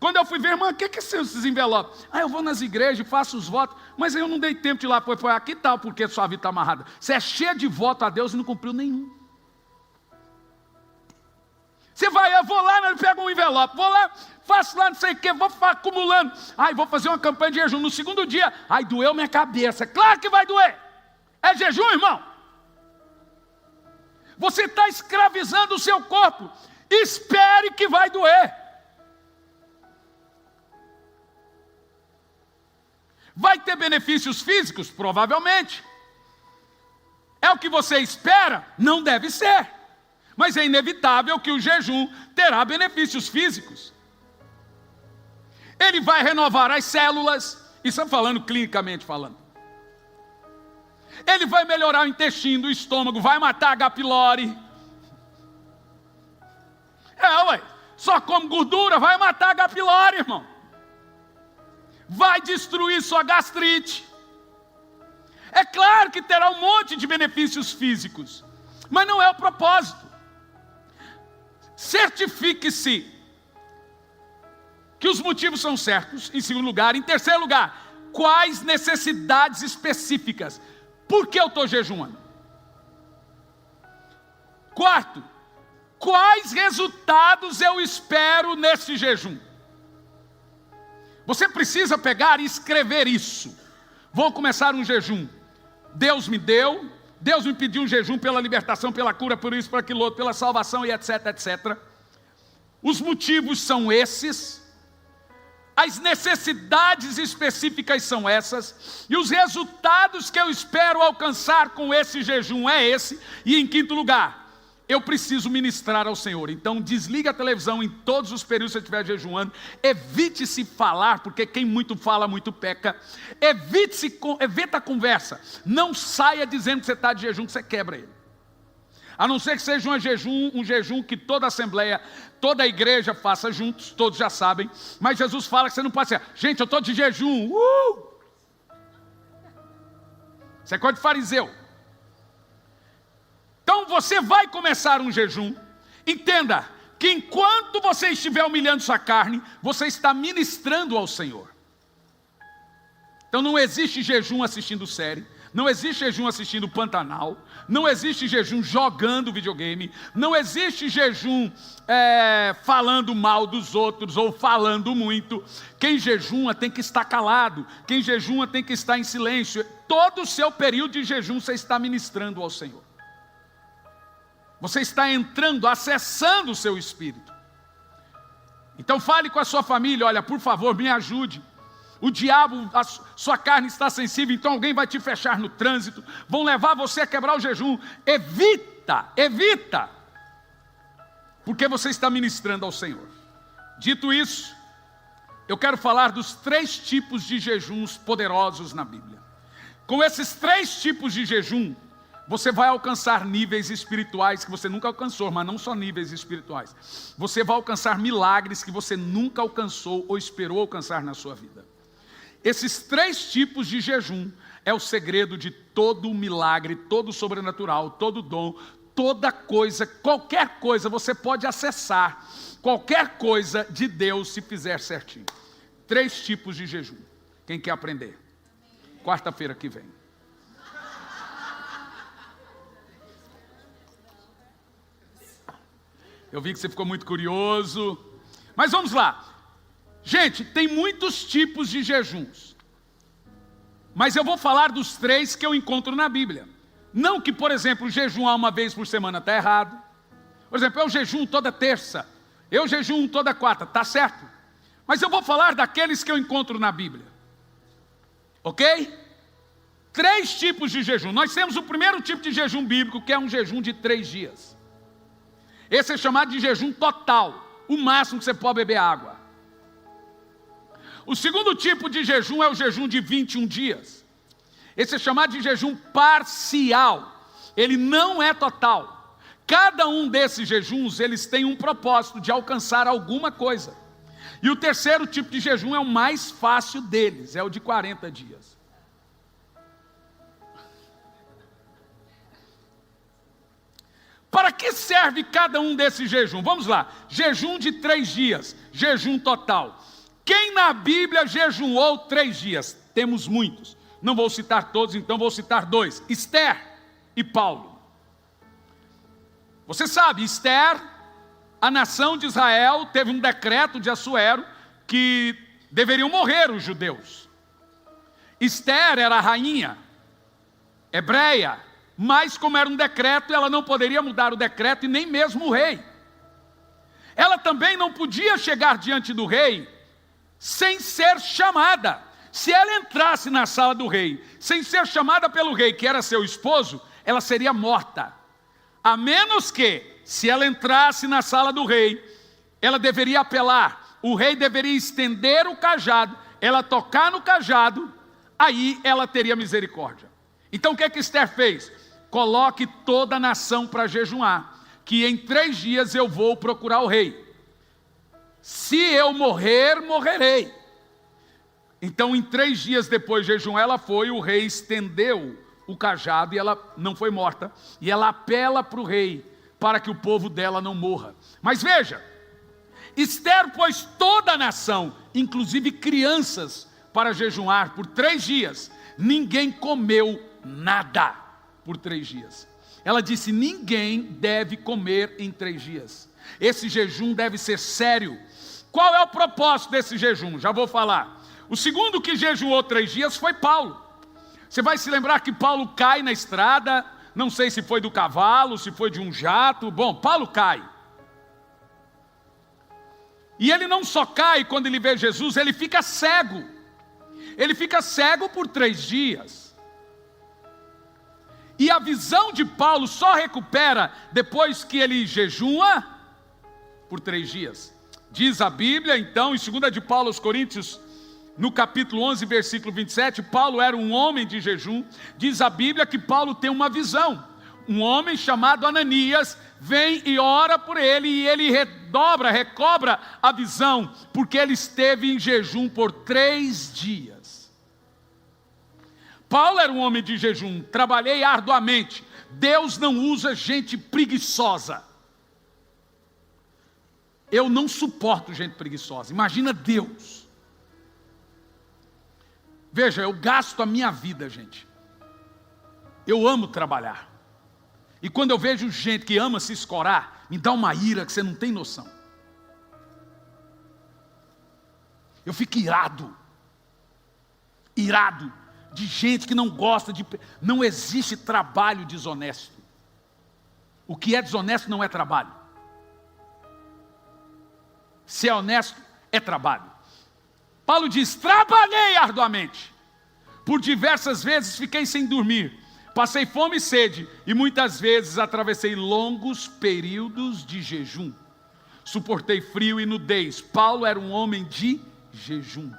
Quando eu fui ver, irmã, o que são esses envelopes? Eu vou nas igrejas, faço os votos, mas eu não dei tempo de ir lá. Foi aqui tal, porque sua vida está amarrada. Você é cheia de voto a Deus e não cumpriu nenhum. Você vai, eu vou lá, eu pego um envelope, vou lá, faço lá não sei o que, vou acumulando. Vou fazer uma campanha de jejum. No segundo dia, doeu minha cabeça. Claro que vai doer. É jejum, irmão. Você está escravizando o seu corpo. Espere que vai doer. Vai ter benefícios físicos? Provavelmente. É o que você espera? Não deve ser. Mas é inevitável que o jejum terá benefícios físicos. Ele vai renovar as células, isso falando clinicamente falando. Ele vai melhorar o intestino, o estômago, vai matar a H. pylori. Só come gordura, vai matar a H. pylori, irmão. Vai destruir sua gastrite. É claro que terá um monte de benefícios físicos, mas não é o propósito. Certifique-se que os motivos são certos, em segundo lugar. Em terceiro lugar, quais necessidades específicas? Por que eu estou jejuando? Quarto, quais resultados eu espero nesse jejum? Você precisa pegar e escrever isso. Vou começar um jejum. Deus me deu, Deus me pediu um jejum pela libertação, pela cura, por isso, por aquilo outro, pela salvação e etc, etc. Os motivos são esses. As necessidades específicas são essas. E os resultados que eu espero alcançar com esse jejum é esse. E em quinto lugar, eu preciso ministrar ao Senhor. Então desliga a televisão em todos os períodos que você estiver jejuando. Evite se falar, porque quem muito fala, muito peca. Evita a conversa. Não saia dizendo que você está de jejum, que você quebra ele. A não ser que seja um jejum que toda a assembleia, toda a igreja faça juntos, todos já sabem. Mas Jesus fala que você não pode ser, gente, eu estou de jejum. Isso é coisa de fariseu. Então você vai começar um jejum. Entenda que enquanto você estiver humilhando sua carne, você está ministrando ao Senhor. Então não existe jejum assistindo série. Não existe jejum assistindo Pantanal, não existe jejum jogando videogame, não existe jejum falando mal dos outros ou falando muito. Quem jejuma tem que estar calado, quem jejuma tem que estar em silêncio. Todo o seu período de jejum você está ministrando ao Senhor. Você está entrando, acessando o seu espírito. Então fale com a sua família, olha, por favor, me ajude. O diabo, a sua carne está sensível, então alguém vai te fechar no trânsito, vão levar você a quebrar o jejum. Evita, porque você está ministrando ao Senhor. Dito isso, eu quero falar dos 3 tipos de jejuns poderosos na Bíblia. Com esses 3 tipos de jejum, você vai alcançar níveis espirituais que você nunca alcançou, mas não só níveis espirituais. Você vai alcançar milagres que você nunca alcançou ou esperou alcançar na sua vida. Esses 3 tipos de jejum é o segredo de todo milagre, todo sobrenatural, todo dom, toda coisa, qualquer coisa você pode acessar, qualquer coisa de Deus se fizer certinho. 3 tipos de jejum. Quem quer aprender? Quarta-feira que vem. Eu vi que você ficou muito curioso, mas vamos lá. Gente, tem muitos tipos de jejuns, mas eu vou falar dos 3 que eu encontro na Bíblia. Não que, por exemplo, jejuar uma vez por semana está errado. Por exemplo, eu jejum toda terça, eu jejum toda quarta, está certo. Mas eu vou falar daqueles que eu encontro na Bíblia. Ok? 3 tipos de jejum. Nós temos o primeiro tipo de jejum bíblico, que é um jejum de 3 dias. Esse é chamado de jejum total, o máximo que você pode beber água. O segundo tipo de jejum é o jejum de 21 dias. Esse é chamado de jejum parcial. Ele não é total. Cada um desses jejuns, eles têm um propósito de alcançar alguma coisa. E o terceiro tipo de jejum é o mais fácil deles, é o de 40 dias. Para que serve cada um desses jejuns? Vamos lá. Jejum de 3 dias, jejum total. Quem na Bíblia jejuou 3 dias? Temos muitos. Não vou citar todos, então vou citar 2. Esther e Paulo. Você sabe, Esther, a nação de Israel teve um decreto de Assuero que deveriam morrer os judeus. Esther era a rainha hebreia, mas como era um decreto, ela não poderia mudar o decreto e nem mesmo o rei. Ela também não podia chegar diante do rei sem ser chamada. Se ela entrasse na sala do rei, sem ser chamada pelo rei, que era seu esposo, ela seria morta. A menos que, se ela entrasse na sala do rei, ela deveria apelar. O rei deveria estender o cajado, ela tocar no cajado, aí ela teria misericórdia. Então o que Esther fez? Coloque toda a nação para jejuar, que em 3 dias eu vou procurar o rei. Se eu morrer, morrerei. Então, em 3 dias depois de jejuar, ela foi, o rei estendeu o cajado e ela não foi morta. E ela apela para o rei, para que o povo dela não morra. Mas veja, Esther pôs toda a nação, inclusive crianças, para jejuar por 3 dias. Ninguém comeu nada por 3 dias. Ela disse, ninguém deve comer em 3 dias. Esse jejum deve ser sério. Qual é o propósito desse jejum? Já vou falar. O segundo que jejuou 3 dias foi Paulo. Você vai se lembrar que Paulo cai na estrada, não sei se foi do cavalo, se foi de um jato. Bom, Paulo cai. E ele não só cai quando ele vê Jesus, ele fica cego. Ele fica cego por 3 dias. E a visão de Paulo só recupera depois que ele jejua por 3 dias. Diz a Bíblia, então, em 2 de Paulo aos Coríntios, no capítulo 11, versículo 27, Paulo era um homem de jejum. Diz a Bíblia que Paulo tem uma visão. Um homem chamado Ananias vem e ora por ele, e ele recobra a visão, porque ele esteve em jejum por 3 dias. Paulo era um homem de jejum, trabalhei arduamente. Deus não usa gente preguiçosa. Eu não suporto gente preguiçosa, imagina Deus. Veja, eu gasto a minha vida, gente. Eu amo trabalhar. E quando eu vejo gente que ama se escorar, me dá uma ira que você não tem noção. Eu fico irado. Irado de gente que não gosta de... Não existe trabalho desonesto. O que é desonesto não é trabalho. Se é honesto, é trabalho. Paulo diz, trabalhei arduamente. Por diversas vezes fiquei sem dormir. Passei fome e sede, e muitas vezes atravessei longos períodos de jejum. Suportei frio e nudez. Paulo era um homem de jejum.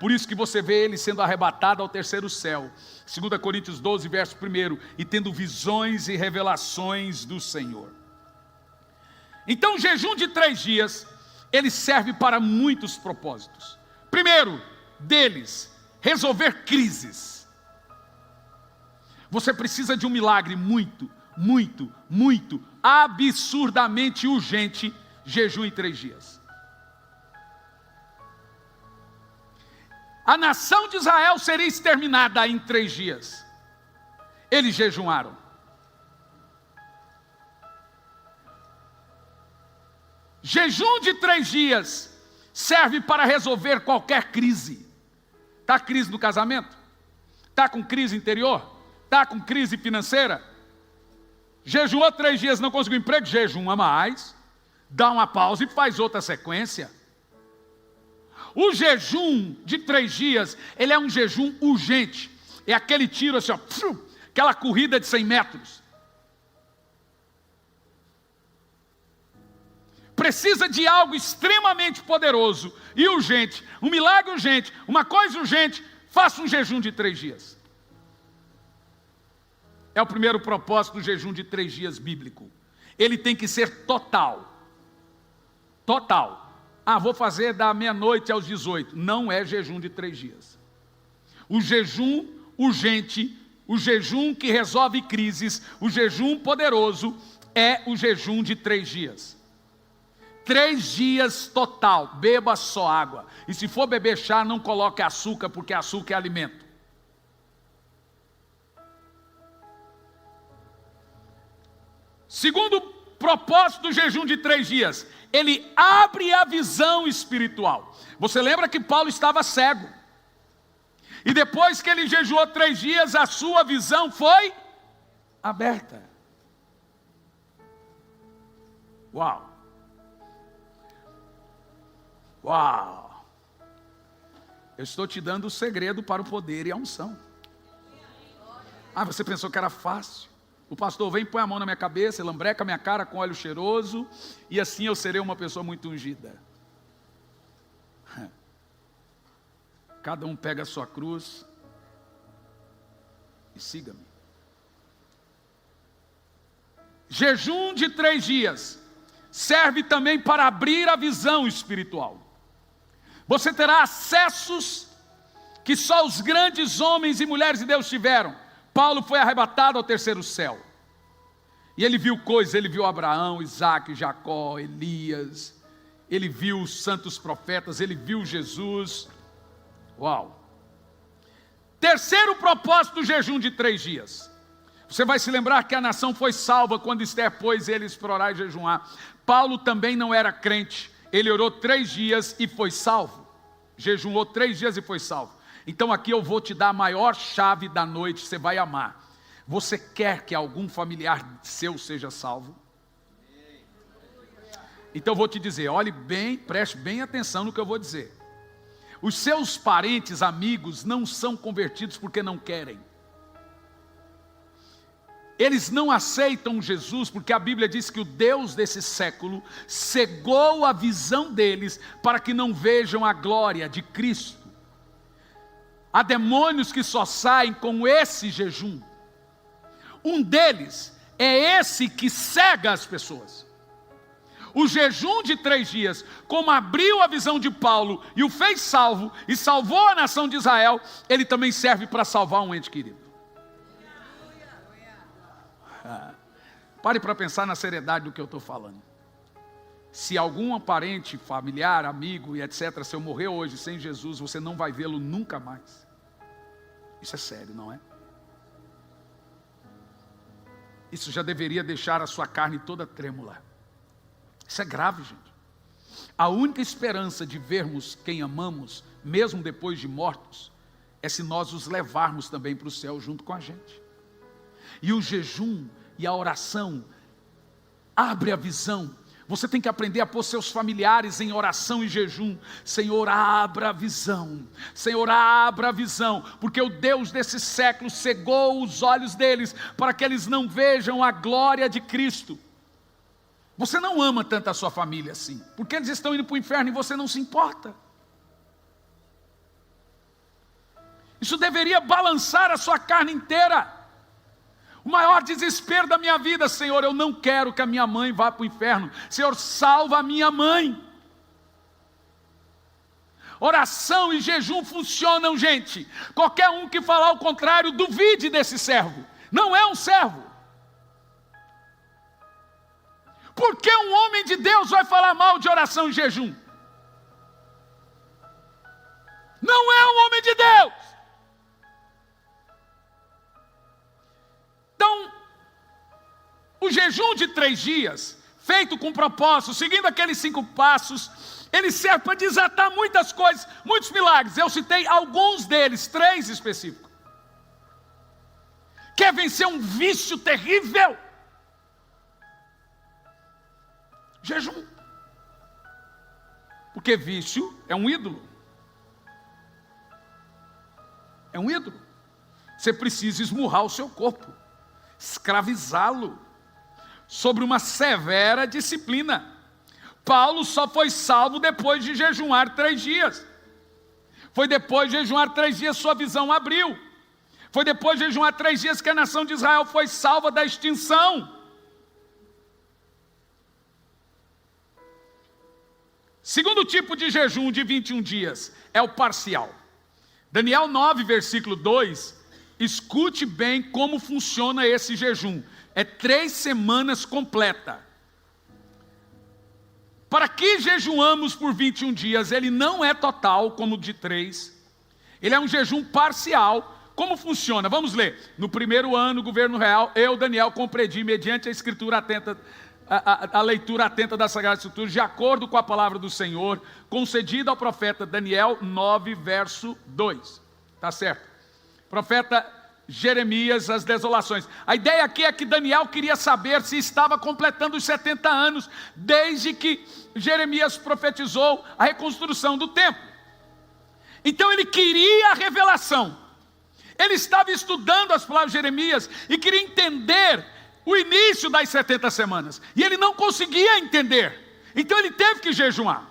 Por isso que você vê ele sendo arrebatado ao 3º céu. 2 Coríntios 12, verso 1. E tendo visões e revelações do Senhor. Então o jejum de 3 dias, ele serve para muitos propósitos. Primeiro deles, resolver crises. Você precisa de um milagre muito, absurdamente urgente, jejum em 3 dias. A nação de Israel seria exterminada em 3 dias. Eles jejuaram. Jejum de 3 dias serve para resolver qualquer crise. Está crise no casamento? Está com crise interior? Está com crise financeira? Jejuou 3 dias, não conseguiu emprego? Jejuma mais, dá uma pausa e faz outra sequência. O jejum de 3 dias, ele é um jejum urgente. É aquele tiro assim, ó, aquela corrida de 100 metros. Precisa de algo extremamente poderoso e urgente, um milagre urgente, uma coisa urgente, faça um jejum de 3 dias. É o primeiro propósito do jejum de 3 dias bíblico. Ele tem que ser total. Total. Vou fazer da meia-noite aos 18. Não é jejum de 3 dias. O jejum urgente, o jejum que resolve crises, o jejum poderoso é o jejum de 3 dias. 3 dias total, beba só água. E se for beber chá, não coloque açúcar, porque açúcar é alimento. Segundo propósito do jejum de 3 dias, ele abre a visão espiritual. Você lembra que Paulo estava cego? E depois que ele jejuou 3 dias, a sua visão foi aberta. Uau! Uau! Eu estou te dando o segredo para o poder e a unção. Você pensou que era fácil? O pastor vem, põe a mão na minha cabeça, lambreca a minha cara com óleo cheiroso, e assim eu serei uma pessoa muito ungida. Cada um pega a sua cruz e siga-me. Jejum de 3 dias serve também para abrir a visão espiritual. Você terá acessos que só os grandes homens e mulheres de Deus tiveram. Paulo foi arrebatado ao 3º céu. E ele viu coisas, ele viu Abraão, Isaac, Jacó, Elias. Ele viu os santos profetas, ele viu Jesus. Uau! Terceiro propósito do jejum de 3 dias. Você vai se lembrar que a nação foi salva quando Esther pôs eles para orar e jejuar. Paulo também não era crente. Ele orou 3 dias e foi salvo. Jejuou 3 dias e foi salvo. Então aqui eu vou te dar a maior chave da noite, você vai amar. Você quer que algum familiar seu seja salvo? Então eu vou te dizer, olhe bem, preste bem atenção no que eu vou dizer. Os seus parentes, amigos, não são convertidos porque não querem. Eles não aceitam Jesus porque a Bíblia diz que o Deus desse século cegou a visão deles para que não vejam a glória de Cristo. Há demônios que só saem com esse jejum. Um deles é esse que cega as pessoas. O jejum de 3 dias, como abriu a visão de Paulo e o fez salvo e salvou a nação de Israel, ele também serve para salvar um ente querido. Pare para pensar na seriedade do que eu estou falando. Se algum parente, familiar, amigo e etc., se eu morrer hoje sem Jesus, você não vai vê-lo nunca mais. Isso é sério, não é? Isso já deveria deixar a sua carne toda trêmula. Isso é grave, gente. A única esperança de vermos quem amamos, mesmo depois de mortos, é se nós os levarmos também para o céu junto com a gente. E o jejum e a oração abre a visão. Você tem que aprender a pôr seus familiares em oração e jejum. Senhor, abra a visão. Senhor, abra a visão. Porque o Deus desse século cegou os olhos deles para que eles não vejam a glória de Cristo. Você não ama tanto a sua família assim, porque eles estão indo para o inferno e você não se importa. Isso deveria balançar a sua carne inteira. O maior desespero da minha vida: Senhor, eu não quero que a minha mãe vá para o inferno. Senhor, salva a minha mãe. Oração e jejum funcionam, gente. Qualquer um que falar o contrário, duvide desse servo. Não é um servo. Por que um homem de Deus vai falar mal de oração e jejum? Não é um homem de Deus. Então, o jejum de 3 dias, feito com propósito, seguindo aqueles 5 passos, ele serve para desatar muitas coisas, muitos milagres. Eu citei alguns deles, 3 específicos. Quer vencer um vício terrível? Jejum. Porque vício é um ídolo. É um ídolo. Você precisa esmurrar o seu corpo, escravizá-lo, sobre uma severa disciplina. Paulo só foi salvo depois de jejuar 3 dias. Foi depois de jejuar 3 dias sua visão abriu. Foi depois de jejuar 3 dias que a nação de Israel foi salva da extinção. Segundo tipo de jejum de 21 dias é o parcial. Daniel 9, versículo 2, escute bem como funciona esse jejum. É 3 semanas completa. Para que jejuamos por 21 dias? Ele não é total como o de 3. Ele é um jejum parcial. Como funciona? Vamos ler. No primeiro ano, governo real, eu, Daniel, compreendi, mediante a escritura atenta, a leitura atenta da Sagrada Escritura, de acordo com a palavra do Senhor, concedida ao profeta Daniel 9, verso 2. Tá certo? Profeta Jeremias, as desolações. A ideia aqui é que Daniel queria saber se estava completando os 70 anos, desde que Jeremias profetizou a reconstrução do templo. Então ele queria a revelação. Ele estava estudando as palavras de Jeremias e queria entender o início das 70 semanas. E ele não conseguia entender. Então ele teve que jejuar.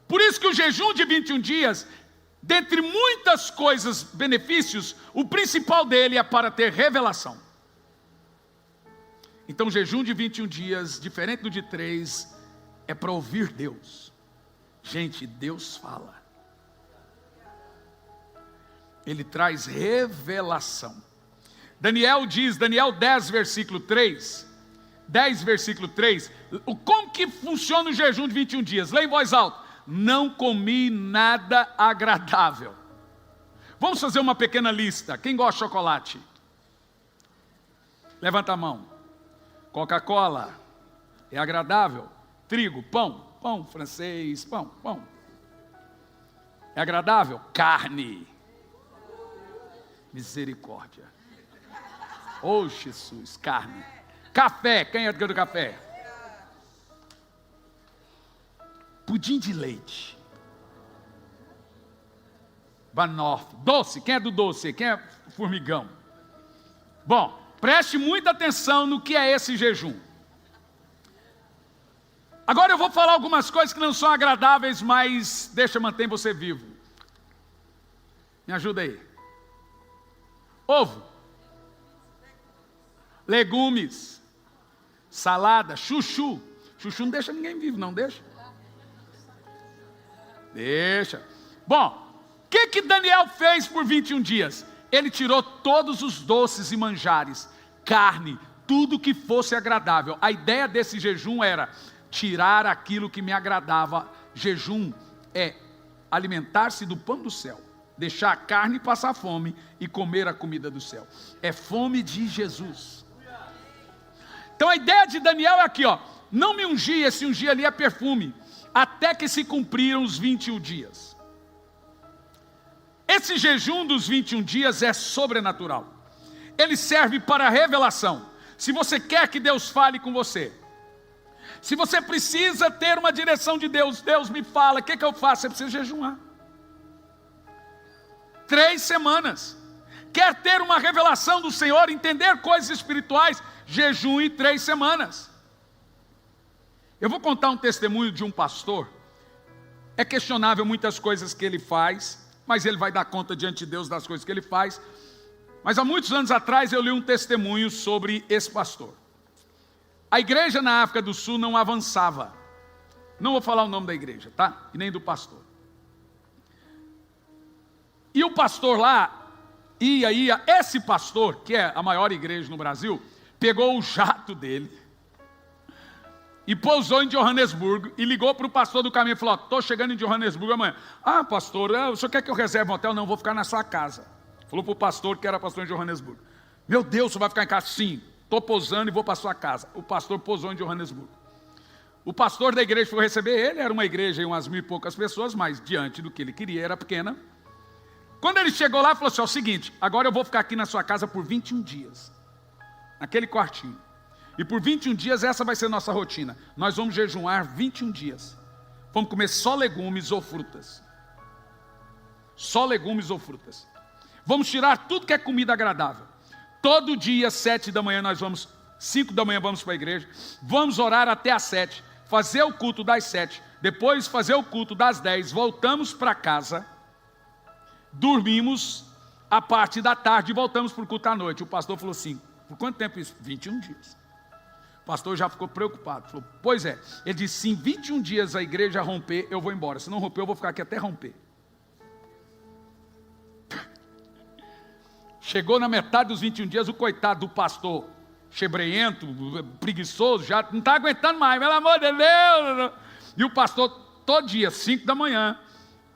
Por isso que o jejum de 21 dias, dentre muitas coisas, benefícios, o principal dele é para ter revelação. Então o jejum de 21 dias, diferente do de 3, é para ouvir Deus. Gente, Deus fala. Ele traz revelação. Daniel diz, Daniel 10, versículo 3, 10, versículo 3, como que funciona o jejum de 21 dias? Leia em voz alta. Não comi nada agradável. Vamos fazer uma pequena lista. Quem gosta de chocolate? Levanta a mão. Coca-Cola é agradável. Trigo, pão francês, pão. É agradável? Carne. Misericórdia. Oh, Jesus, carne. Café, quem é do café? Pudim de leite. Banoffee. Doce, quem é do doce? Quem é formigão? Bom, Preste muita atenção no que é esse jejum. Agora eu vou falar algumas coisas que não são agradáveis, mas mantém você vivo. Me ajuda aí. Ovo, legumes, salada, chuchu. Chuchu não deixa ninguém vivo, não deixa? Deixa. Bom, o que Daniel fez por 21 dias? Ele tirou todos os doces e manjares, carne, tudo que fosse agradável. A ideia desse jejum era tirar aquilo que me agradava. Jejum é alimentar-se do pão do céu, deixar a carne passar fome e comer a comida do céu. É fome de Jesus. Então a ideia de Daniel é aqui, ó. Não me ungir, esse ungir ali é perfume, até que se cumpriram os 21 dias. Esse jejum dos 21 dias é sobrenatural. Ele serve para revelação. Se você quer que Deus fale com você, se você precisa ter uma direção de Deus, Deus me fala, o que eu faço? Você precisa jejuar. 3 semanas. Quer ter uma revelação do Senhor, entender coisas espirituais, jejue 3 semanas. Eu vou contar um testemunho de um pastor. É questionável muitas coisas que ele faz, mas ele vai dar conta diante de Deus das coisas que ele faz. Mas há muitos anos atrás eu li um testemunho sobre esse pastor. A igreja na África do Sul não avançava. Não vou falar o nome da igreja, tá? E nem do pastor. E o pastor lá, esse pastor, que é a maior igreja no Brasil, pegou o jato dele e pousou em Johannesburgo e ligou para o pastor do caminho e falou: estou chegando em Johannesburgo amanhã. Ah, pastor, o senhor quer que eu reserve um hotel? Não, vou ficar na sua casa. Falou para o pastor que era pastor em Johannesburgo. Meu Deus, o senhor vai ficar em casa? Sim, estou pousando e vou para a sua casa. O pastor pousou em Johannesburgo. O pastor da igreja foi receber ele, era uma igreja de umas 1.000 e poucas pessoas, mas diante do que ele queria era pequena. Quando ele chegou lá, falou assim: é o seguinte, agora eu vou ficar aqui na sua casa por 21 dias, naquele quartinho. E por 21 dias essa vai ser nossa rotina. Nós vamos jejuar 21 dias. Vamos comer só legumes ou frutas. Só legumes ou frutas. Vamos tirar tudo que é comida agradável. Todo dia, 7 da manhã, 5 da manhã vamos para a igreja. Vamos orar até às 7. Fazer o culto das 7. Depois fazer o culto das 10. Voltamos para casa. Dormimos a parte da tarde e voltamos para o culto à noite. O pastor falou assim: por quanto tempo isso? 21 dias. O pastor já ficou preocupado. Falou: pois é. Ele disse: se em 21 dias a igreja romper, eu vou embora. Se não romper, eu vou ficar aqui até romper. Chegou na metade dos 21 dias, o coitado do pastor, chebreento, preguiçoso, já não está aguentando mais, pelo amor de Deus. E o pastor, todo dia, 5 da manhã,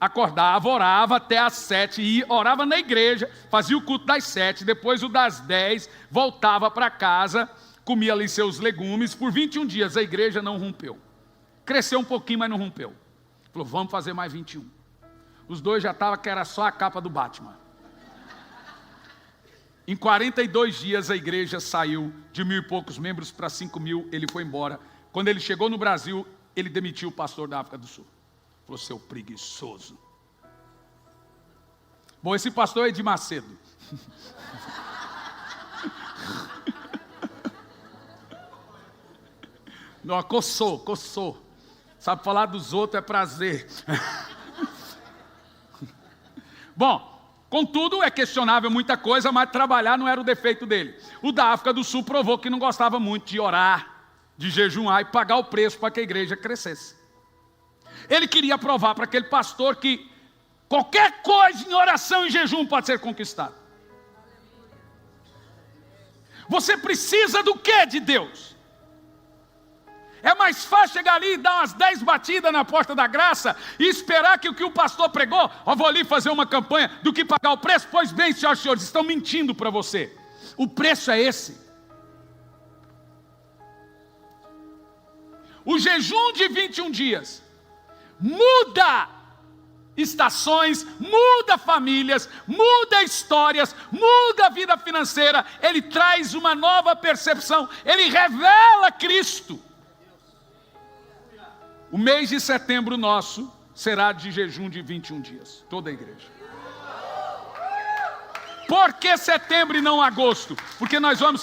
acordava, orava até às 7, e orava na igreja, fazia o culto das 7, depois o das 10, voltava para casa, comia ali seus legumes. Por 21 dias a igreja não rompeu. Cresceu um pouquinho, mas não rompeu. Falou: vamos fazer mais 21. Os dois já estavam que era só a capa do Batman. Em 42 dias a igreja saiu de 1.000 e poucos membros para 5.000, ele foi embora. Quando ele chegou no Brasil, ele demitiu o pastor da África do Sul. Falou: seu preguiçoso. Bom, esse pastor é de Macedo. Não, coçou. Sabe falar dos outros é prazer. Bom, contudo, é questionável muita coisa, mas trabalhar não era o defeito dele. O da África do Sul provou que não gostava muito de orar, de jejuar e pagar o preço para que a igreja crescesse. Ele queria provar para aquele pastor que qualquer coisa em oração e jejum pode ser conquistado. Você precisa do que de Deus? É mais fácil chegar ali e dar umas 10 batidas na porta da graça e esperar que o que o pastor pregou, vou ali fazer uma campanha, do que pagar o preço? Pois bem, senhoras e senhores, estão mentindo para você. O preço é esse. O jejum de 21 dias muda estações, muda famílias, muda histórias, muda a vida financeira. Ele traz uma nova percepção, ele revela Cristo. O mês de setembro nosso será de jejum de 21 dias, toda a igreja. Por que setembro e não agosto? Porque nós vamos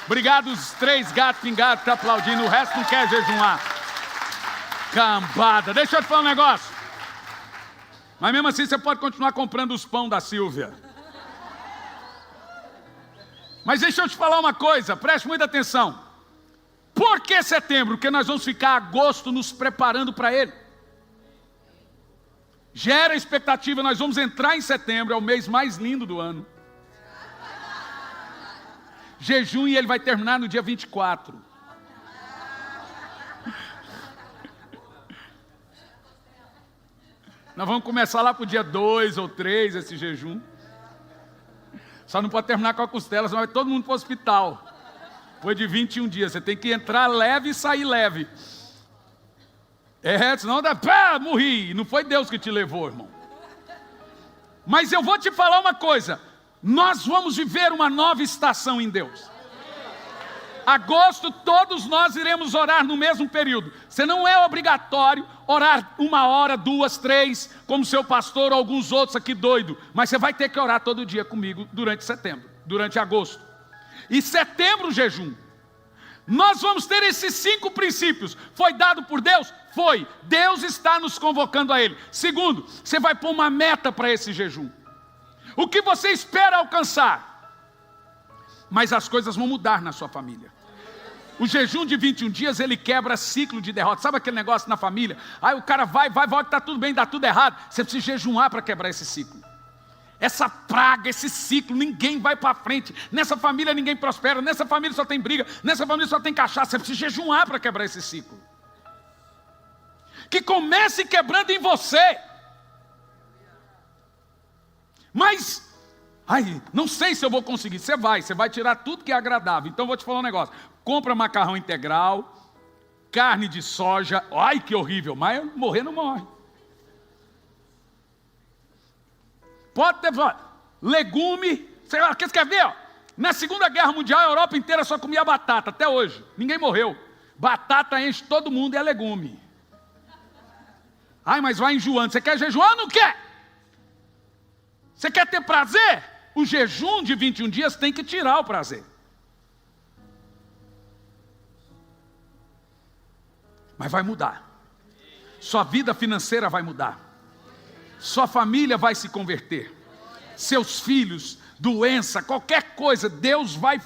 Obrigado os 3 gatos pingados que estão aplaudindo, o resto não quer jejuar. Cambada. Deixa eu te falar um negócio. Mas mesmo assim você pode continuar comprando os pão da Silvia. Mas deixa eu te falar uma coisa, preste muita atenção. Por que setembro? Porque nós vamos ficar agosto nos preparando para ele. Gera expectativa, nós vamos entrar em setembro, é o mês mais lindo do ano. Jejum e ele vai terminar no dia 24. Nós vamos começar lá para o dia 2 ou 3 esse jejum. Só não pode terminar com a costela, senão vai todo mundo para o hospital. Foi de 21 dias, você tem que entrar leve e sair leve. Senão dá, morri. Não foi Deus que te levou, irmão. Mas eu vou te falar uma coisa. Nós vamos viver uma nova estação em Deus. Agosto, todos nós iremos orar no mesmo período. Você não é obrigatório orar 1 hora, 2, 3, como seu pastor ou alguns outros aqui doido. Mas você vai ter que orar todo dia comigo durante setembro, durante agosto. E setembro, jejum. Nós vamos ter esses 5 princípios. Foi dado por Deus? Foi. Deus está nos convocando a Ele. Segundo, você vai pôr uma meta para esse jejum. O que você espera alcançar? Mas as coisas vão mudar na sua família. O jejum de 21 dias, ele quebra ciclo de derrota. Sabe aquele negócio na família? Aí o cara vai, volta, está tudo bem, dá tudo errado. Você precisa jejuar para quebrar esse ciclo. Essa praga, esse ciclo, ninguém vai para frente. Nessa família ninguém prospera, nessa família só tem briga, nessa família só tem cachaça. Você precisa jejuar para quebrar esse ciclo. Que comece quebrando em você. Mas, não sei se eu vou conseguir. Você vai tirar tudo que é agradável. Então eu vou te falar um negócio. Compra macarrão integral, carne de soja. Ai, que horrível, mas morrer não morre. Pode ter legume. Você quer ver? Ó? Na Segunda Guerra Mundial, a Europa inteira só comia batata, até hoje. Ninguém morreu. Batata enche todo mundo e é legume. Ai, mas vai enjoando. Você quer jejuar ou não quer? Você quer ter prazer? O jejum de 21 dias tem que tirar o prazer. Mas vai mudar. Sua vida financeira vai mudar. Sua família vai se converter. Seus filhos, doença, qualquer coisa, Deus vai...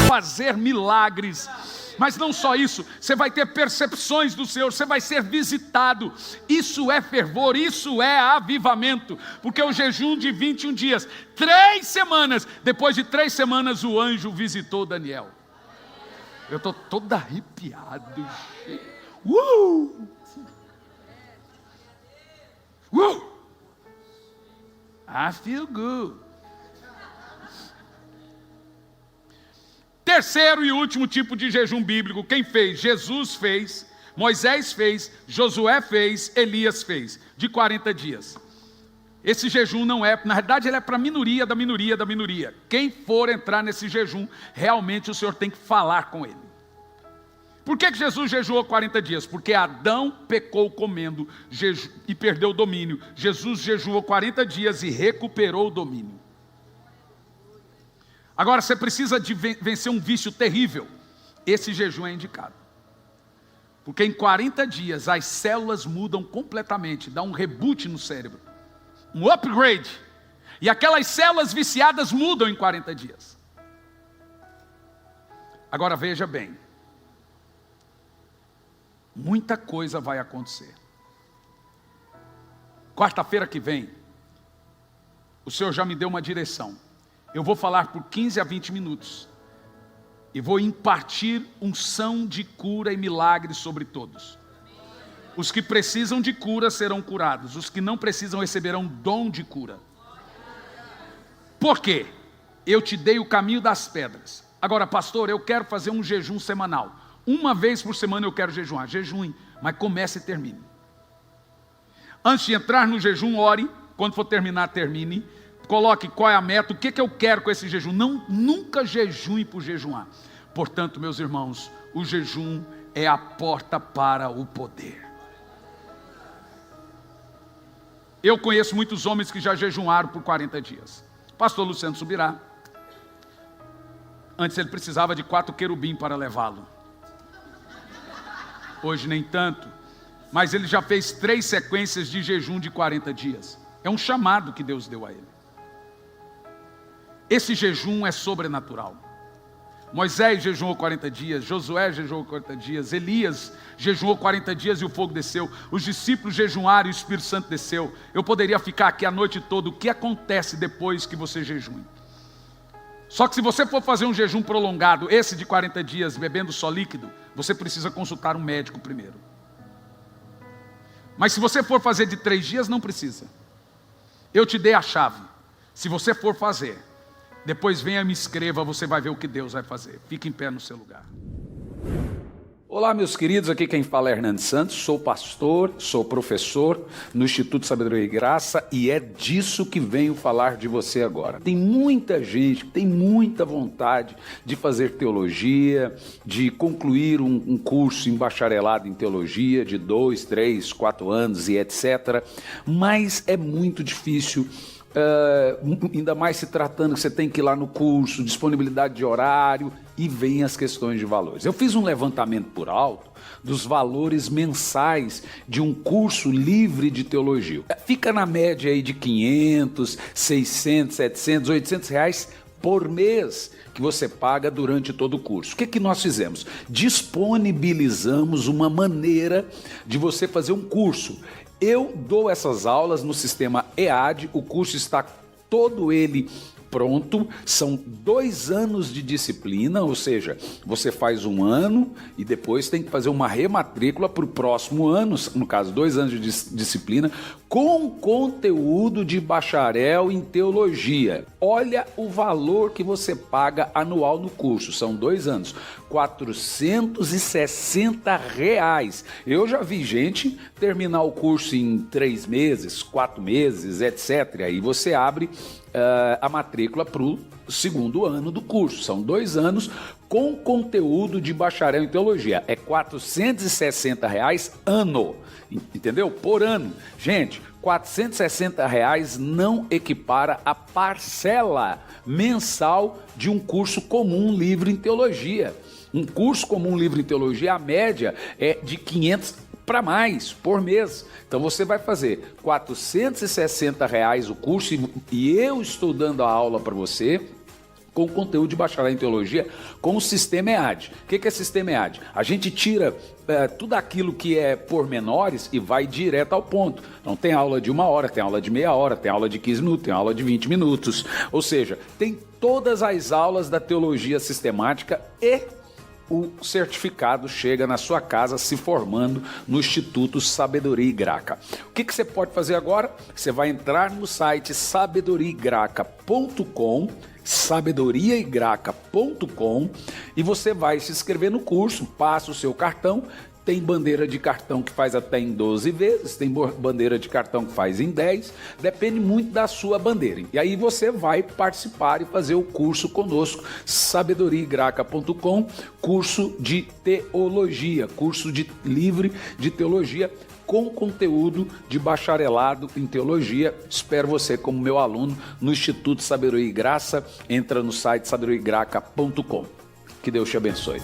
fazer milagres. Mas não só isso, você vai ter percepções do Senhor, você vai ser visitado. Isso é fervor, isso é avivamento. Porque o jejum de 21 dias, 3 semanas, depois de 3 semanas o anjo visitou Daniel. Eu estou todo arrepiado. I feel good. Terceiro e último tipo de jejum bíblico, quem fez? Jesus fez, Moisés fez, Josué fez, Elias fez, de 40 dias. Esse jejum não é, na verdade ele é para a minoria da minoria da minoria. Quem for entrar nesse jejum, realmente o Senhor tem que falar com ele. Por que Jesus jejuou 40 dias? Porque Adão pecou comendo e perdeu o domínio. Jesus jejuou 40 dias e recuperou o domínio. Agora você precisa de vencer um vício terrível. Esse jejum é indicado. Porque em 40 dias as células mudam completamente, dá um reboot no cérebro, um upgrade. E aquelas células viciadas mudam em 40 dias. Agora veja bem, muita coisa vai acontecer. Quarta-feira que vem, o Senhor já me deu uma direção. Eu vou falar por 15 a 20 minutos e vou impartir unção de cura e milagres sobre todos. Os que precisam de cura serão curados, os que não precisam receberão dom de cura. Por quê? Eu te dei o caminho das pedras. Agora, pastor, eu quero fazer um jejum semanal. Uma vez por semana eu quero jejuar. Jejum, mas comece e termine. Antes de entrar no jejum, ore. Quando for terminar, termine. Coloque qual é a meta, o que eu quero com esse jejum. Nunca jejue por jejuar. Portanto, meus irmãos, o jejum é a porta para o poder. Eu conheço muitos homens que já jejuaram por 40 dias. Pastor Luciano Subirá. Antes ele precisava de 4 querubim para levá-lo. Hoje nem tanto. Mas ele já fez 3 sequências de jejum de 40 dias. É um chamado que Deus deu a ele. Esse jejum é sobrenatural. Moisés jejuou 40 dias, Josué jejuou 40 dias, Elias jejuou 40 dias e o fogo desceu. Os discípulos jejuaram e o Espírito Santo desceu. Eu poderia ficar aqui a noite toda. O que acontece depois que você jejua? Só que se você for fazer um jejum prolongado, esse de 40 dias, bebendo só líquido, você precisa consultar um médico primeiro. Mas se você for fazer de 3 dias, não precisa. Eu te dei a chave. Se você for fazer, depois venha e me escreva, você vai ver o que Deus vai fazer. Fique em pé no seu lugar. Olá, meus queridos, aqui quem fala é Hernandes Santos, sou pastor, sou professor no Instituto Sabedoria e Graça e é disso que venho falar de você agora. Tem muita gente que tem muita vontade de fazer teologia, de concluir um curso em bacharelado em teologia de 2, 3, 4 anos e etc. Mas é muito difícil. Ainda mais se tratando que você tem que ir lá no curso, disponibilidade de horário e vem as questões de valores. Eu fiz um levantamento por alto dos valores mensais de um curso livre de teologia. Fica na média aí de 500, 600, 700, 800 reais por mês que você paga durante todo o curso. O que nós fizemos? Disponibilizamos uma maneira de você fazer um curso. Eu dou essas aulas no sistema EAD, o curso está todo ele pronto, são 2 anos de disciplina, ou seja, você faz 1 ano e depois tem que fazer uma rematrícula para o próximo ano, no caso 2 anos de disciplina, com conteúdo de bacharel em teologia. Olha o valor que você paga anual no curso, são 2 anos, R$460. Eu já vi gente terminar o curso em 3 meses, 4 meses, etc. Aí você abre a matrícula para o 2º ano do curso. São 2 anos com conteúdo de bacharel em teologia. É R$460 ano, entendeu? Por ano. Gente, R$460 não equipara a parcela mensal de um curso comum livre em teologia. Um curso comum livre em teologia, a média é de 500 para mais por mês. Então você vai fazer R$460 o curso e eu estou dando a aula para você com conteúdo de bacharel em teologia com o sistema EAD. O que é sistema EAD? A gente tira tudo aquilo que é pormenores e vai direto ao ponto. Então tem aula de 1 hora, tem aula de meia hora, tem aula de 15 minutos, tem aula de 20 minutos. Ou seja, tem todas as aulas da teologia sistemática e o certificado chega na sua casa se formando no Instituto Sabedoria e Graça. O que você pode fazer agora? Você vai entrar no site sabedoriaigraca.com, sabedoriaigraca.com, e você vai se inscrever no curso, passa o seu cartão. Tem bandeira de cartão que faz até em 12 vezes, tem bandeira de cartão que faz em 10, depende muito da sua bandeira. E aí você vai participar e fazer o curso conosco, sabedoriaigraca.com, curso de teologia, curso livre de teologia com conteúdo de bacharelado em teologia. Espero você como meu aluno no Instituto Sabedoria e Graça. Entra no site sabedoriaigraca.com. Que Deus te abençoe.